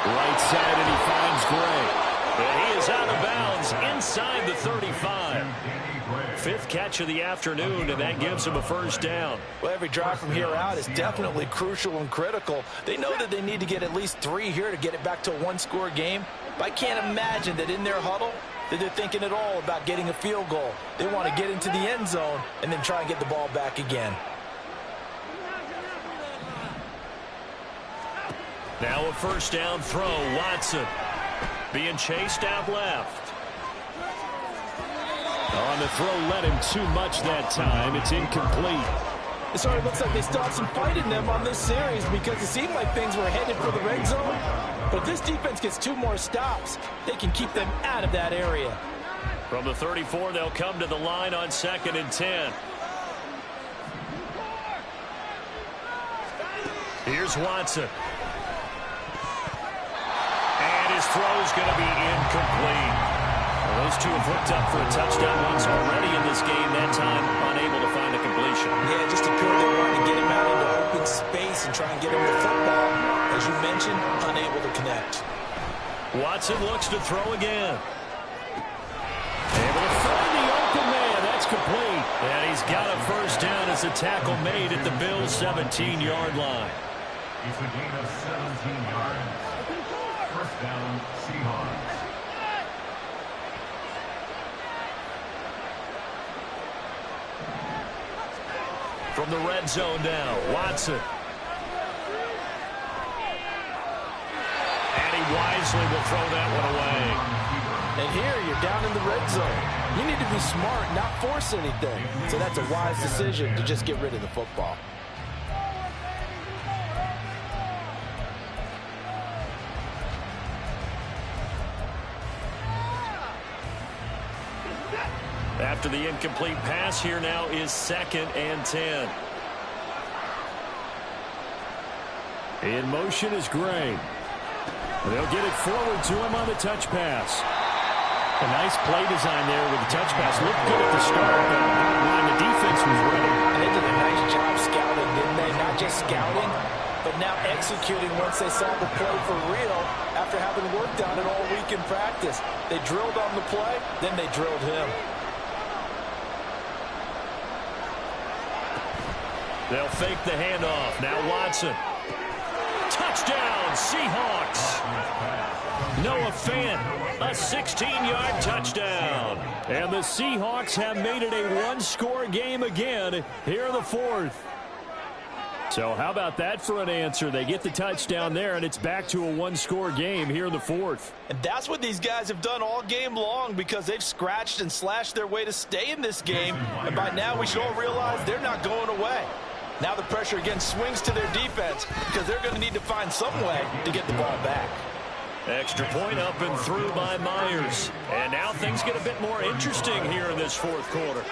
Right side, and he finds Gray. And he is out of bounds inside the 35. 5th catch of the afternoon, and that gives him a first down. Well, every drive from here out is definitely crucial and critical. They know that they need to get at least 3 here to get it back to a one-score game. But I can't imagine that in their huddle that they're thinking at all about getting a field goal. They want to get into the end zone and then try and get the ball back again. Now a first down throw. Watson being chased out left. On the throw, led him too much that time. It's incomplete. It sort of looks like they still have some fight in them on this series because it seemed like things were headed for the red zone. But if this defense gets 2 more stops, they can keep them out of that area. From the 34, they'll come to the line on 2nd and 10. Here's Watson. And his throw is going to be incomplete. Well, those two have hooked up for a touchdown once already in this game, that time unable to find a completion. Yeah, just appeared they wanted to get him out into open space and try and get him the football. As you mentioned, unable to connect. Watson looks to throw again. Able to find the open man. That's complete. And he's got a first down as a tackle made at the Bills' 17-yard line. It's a gain of 17 yards. First down, Seahawks. From the red zone now, Watson. And he wisely will throw that one away. And here you're down in the red zone. You need to be smart, not force anything. So that's a wise decision to just get rid of the football. After the incomplete pass, here now is 2nd and 10. In motion is Gray. They'll get it forward to him on the touch pass. A nice play design there with the touch pass. Looked good at the start, but bottom line, the defense was ready. They did a nice job scouting, didn't they? Not just scouting, but now executing once they saw the play for real after having worked on it all week in practice. They drilled on the play, then they drilled him. They'll fake the handoff. Now Watson. Touchdown, Seahawks. Noah Fant, a 16-yard touchdown. And the Seahawks have made it a one-score game again here in the fourth. So how about that for an answer? They get the touchdown there, and it's back to a one-score game here in the fourth. And that's what these guys have done all game long because they've scratched and slashed their way to stay in this game. And by now we should all realize they're not going away. Now the pressure again swings to their defense because they're going to need to find some way to get the ball back. Extra point up and through by Myers. And now things get a bit more interesting here in this fourth quarter.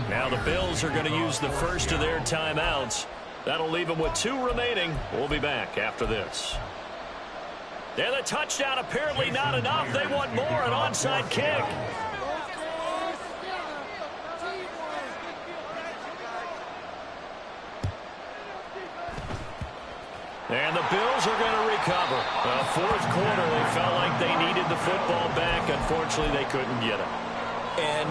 Now the Bills are going to use the first of their timeouts. That'll leave them with 2 remaining. We'll be back after this. And the touchdown apparently not enough. They want more, an onside kick. And the Bills are going to recover. The fourth quarter, they felt like they needed the football back. Unfortunately, they couldn't get it. And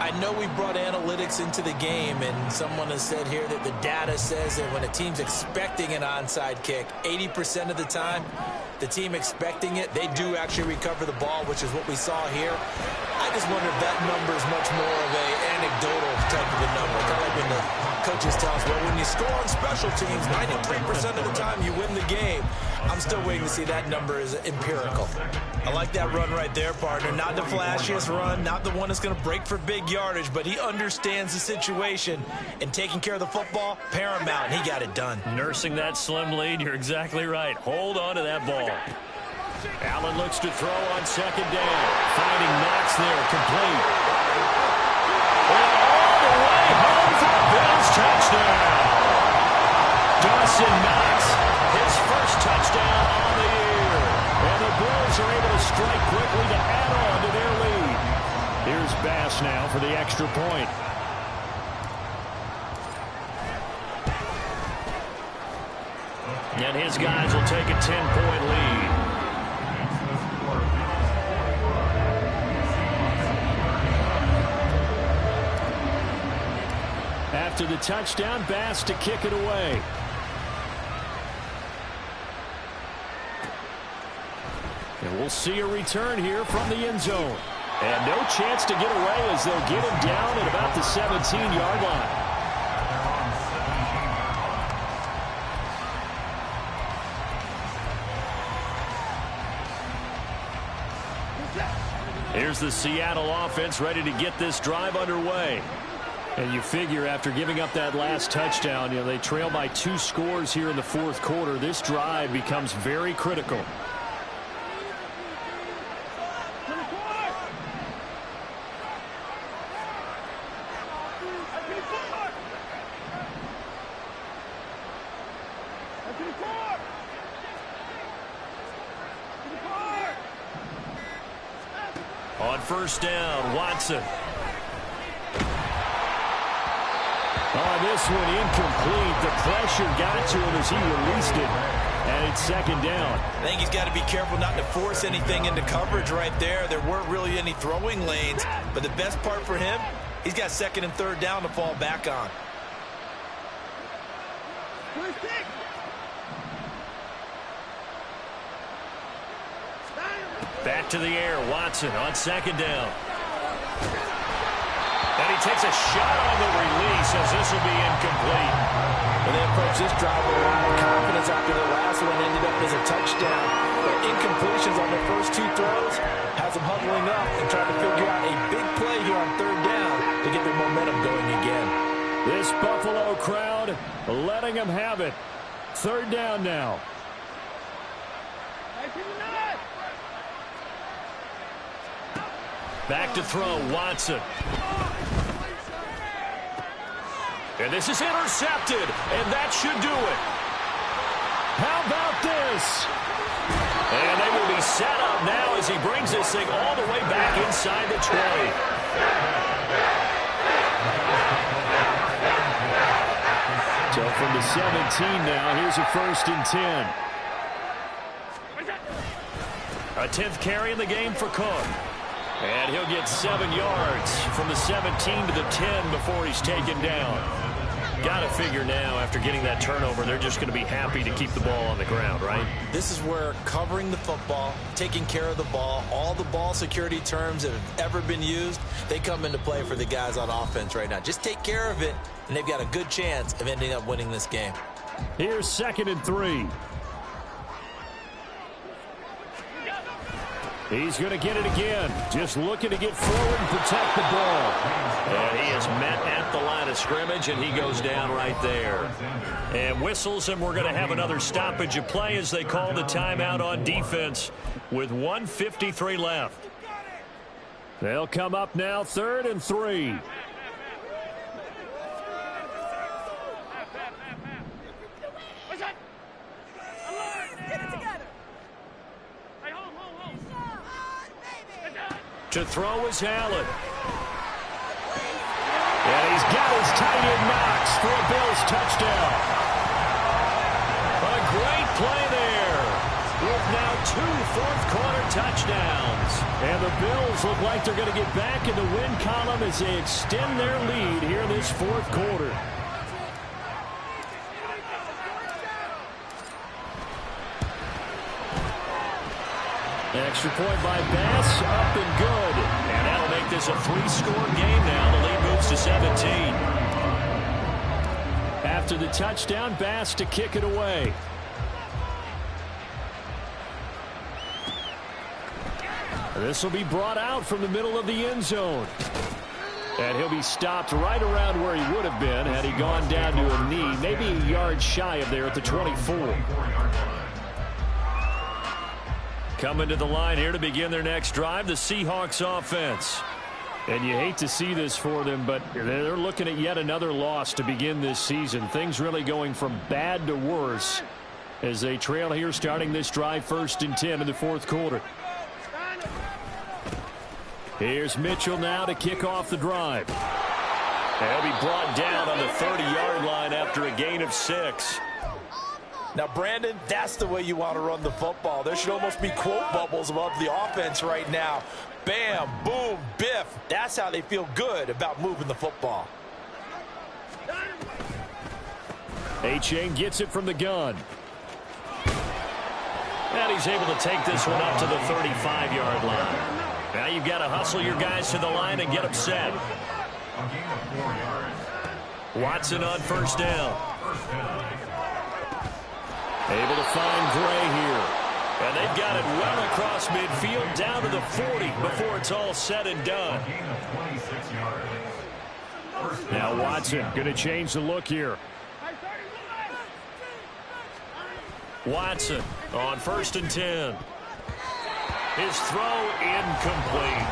I know we brought analytics into the game, and someone has said here that the data says that when a team's expecting an onside kick, 80% of the time, the team expecting it, they do actually recover the ball, which is what we saw here. I just wonder if that number is much more of an anecdotal type of a number. Kind of like when the coaches tell us, well, when you score on special teams, 93% of the time you win the game. I'm still waiting to see that number is empirical. I like that run right there, partner. Not the flashiest run, not the one that's going to break for big yardage, but he understands the situation, and taking care of the football, paramount. He got it done. Nursing that slim lead, you're exactly right. Hold on to that ball. Allen looks to throw on second down. Finding Knox there, complete. And all the way home for the Bills touchdown. Dawson Knox, his first touchdown on the year. And the Bills are able to strike quickly to add on to their lead. Here's Bass now for the extra point. And his guys will take a 10-point lead. After the touchdown, Bass to kick it away. And we'll see a return here from the end zone. And no chance to get away as they'll get him down at about the 17-yard line. Here's the Seattle offense ready to get this drive underway. And you figure after giving up that last touchdown, they trail by 2 scores here in the fourth quarter. This drive becomes very critical. On first down, Watson. On this one, incomplete. The pressure got to him as he released it. And it's second down. I think he's got to be careful not to force anything into coverage right there. There weren't really any throwing lanes. But the best part for him, he's got second and third down to fall back on. Back to the air, Watson on second down. And he takes a shot on the release as this will be incomplete. Well, they approach this drive with a lot of confidence after the last one ended up as a touchdown. But incompletions on their first 2 throws has them huddling up and trying to figure out a big play here on third down to get their momentum going again. This Buffalo crowd letting them have it. Third down now. Back to throw, Watson. And this is intercepted, and that should do it. How about this? And they will be set up now as he brings this thing all the way back inside the 20. So from the 17 now, here's a 1st and 10. A 10th carry in the game for Cook. And he'll get 7 yards from the 17 to the 10 before he's taken down. Got to figure now, after getting that turnover, they're just going to be happy to keep the ball on the ground, right? This is where covering the football, taking care of the ball, all the ball security terms that have ever been used, they come into play for the guys on offense right now. Just take care of it, and they've got a good chance of ending up winning this game. Here's 2nd and 3. He's going to get it again. Just looking to get forward and protect the ball. And he is met at the line of scrimmage, and he goes down right there. And whistles, and we're going to have another stoppage of play as they call the timeout on defense with 1:53 left. They'll come up now 3rd and 3. To throw is Allen. And he's got his tight end Knox for a Bills touchdown. A great play there with now 2 fourth-quarter touchdowns. And the Bills look like they're going to get back in the win column as they extend their lead here in this 4th quarter. Extra point by Bass, up and good. And that'll make this a 3-score game now. The lead moves to 17. After the touchdown, Bass to kick it away. This will be brought out from the middle of the end zone. And he'll be stopped right around where he would have been had he gone down to a knee, maybe a yard shy of there at the 24. Coming to the line here to begin their next drive, the Seahawks offense. And you hate to see this for them, but they're looking at yet another loss to begin this season. Things really going from bad to worse as they trail here starting this drive 1st and 10 in the 4th quarter. Here's Mitchell now to kick off the drive. He'll be brought down on the 30-yard line after a gain of 6. Now, Brandon, that's the way you want to run the football. There should almost be quote bubbles above the offense right now. Bam, boom, biff. That's how they feel good about moving the football. Achane gets it from the gun. And he's able to take this one up to the 35-yard line. Now you've got to hustle your guys to the line and get them set. Watson on 1st down. Able to find Gray here. And they've got it well across midfield down to the 40 before it's all said and done. Now Watson going to change the look here. Watson on 1st and 10. His throw incomplete.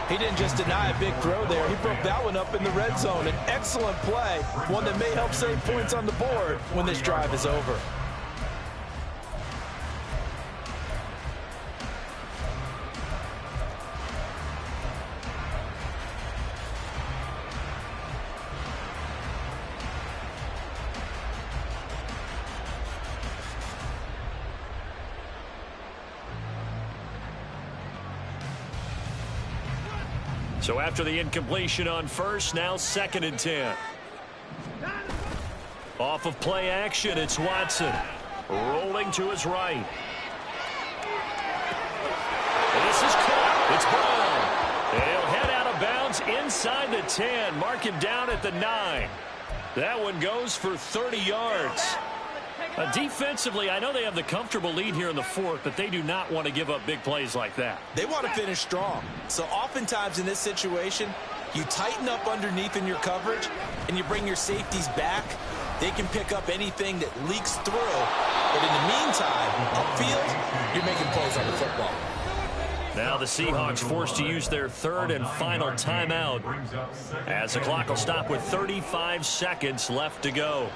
He didn't just deny a big throw there. He broke that one up in the red zone. An excellent play, one that may help save points on the board when this drive is over. So after the incompletion on 1st, now 2nd and 10. Off of play action, it's Watson. Rolling to his right. This is caught. It's Brown. And he'll head out of bounds inside the 10. Mark him down at the 9. That one goes for 30 yards. Defensively, I know they have the comfortable lead here in the 4th, but they do not want to give up big plays like that. They want to finish strong. So oftentimes in this situation, you tighten up underneath in your coverage, and you bring your safeties back. They can pick up anything that leaks through. But in the meantime, upfield, you're making plays on the football. Now the Seahawks forced to use their 3rd and final timeout as the clock will stop with 35 seconds left to go.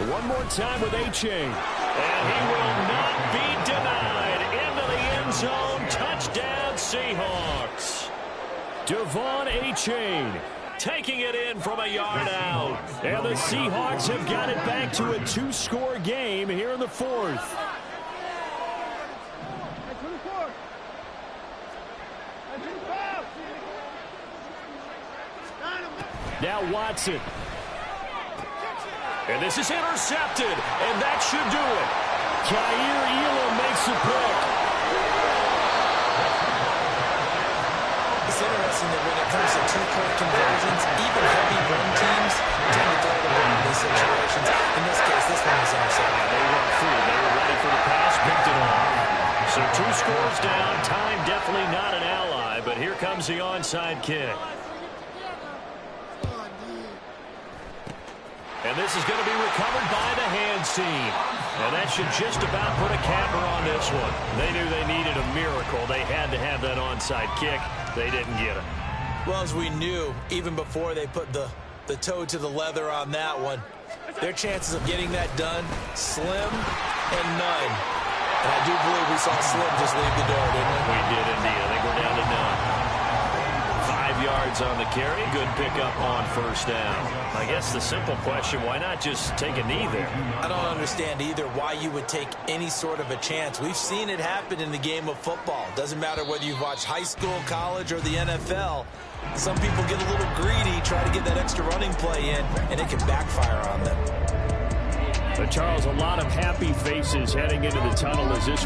One more time with A-Chain. And he will not be denied. Into the end zone. Touchdown, Seahawks. Devon A-Chain taking it in from a yard out. And the Seahawks have got it back to a 2-score game here in the fourth. Now Watson. And this is intercepted. And that should do it. Kaiir Elam makes the pick. It's interesting that when it comes to two-point conversions, even heavy run teams tend to throw the ball in these situations. In this case, this one was intercepted. They went through. They were ready for the pass, picked it off. So 2 scores down. Time definitely not an ally, but here comes the onside kick. And this is going to be recovered by the hands team. And that should just about put a capper on this one. They knew they needed a miracle. They had to have that onside kick. They didn't get it. Well, as we knew, even before they put the toe to the leather on that one, their chances of getting that done, slim and none. And I do believe we saw Slim just leave the door, didn't we? We did indeed. I think we're down to none. 5 yards on the carry. Good pickup on first down. I guess the simple question, why not just take a knee there? I don't understand either why you would take any sort of a chance. We've seen it happen in the game of football. Doesn't matter whether you've watched high school, college, or the NFL. Some people get a little greedy, try to get that extra running play in, and it can backfire on them. But Charles, a lot of happy faces heading into the tunnel as this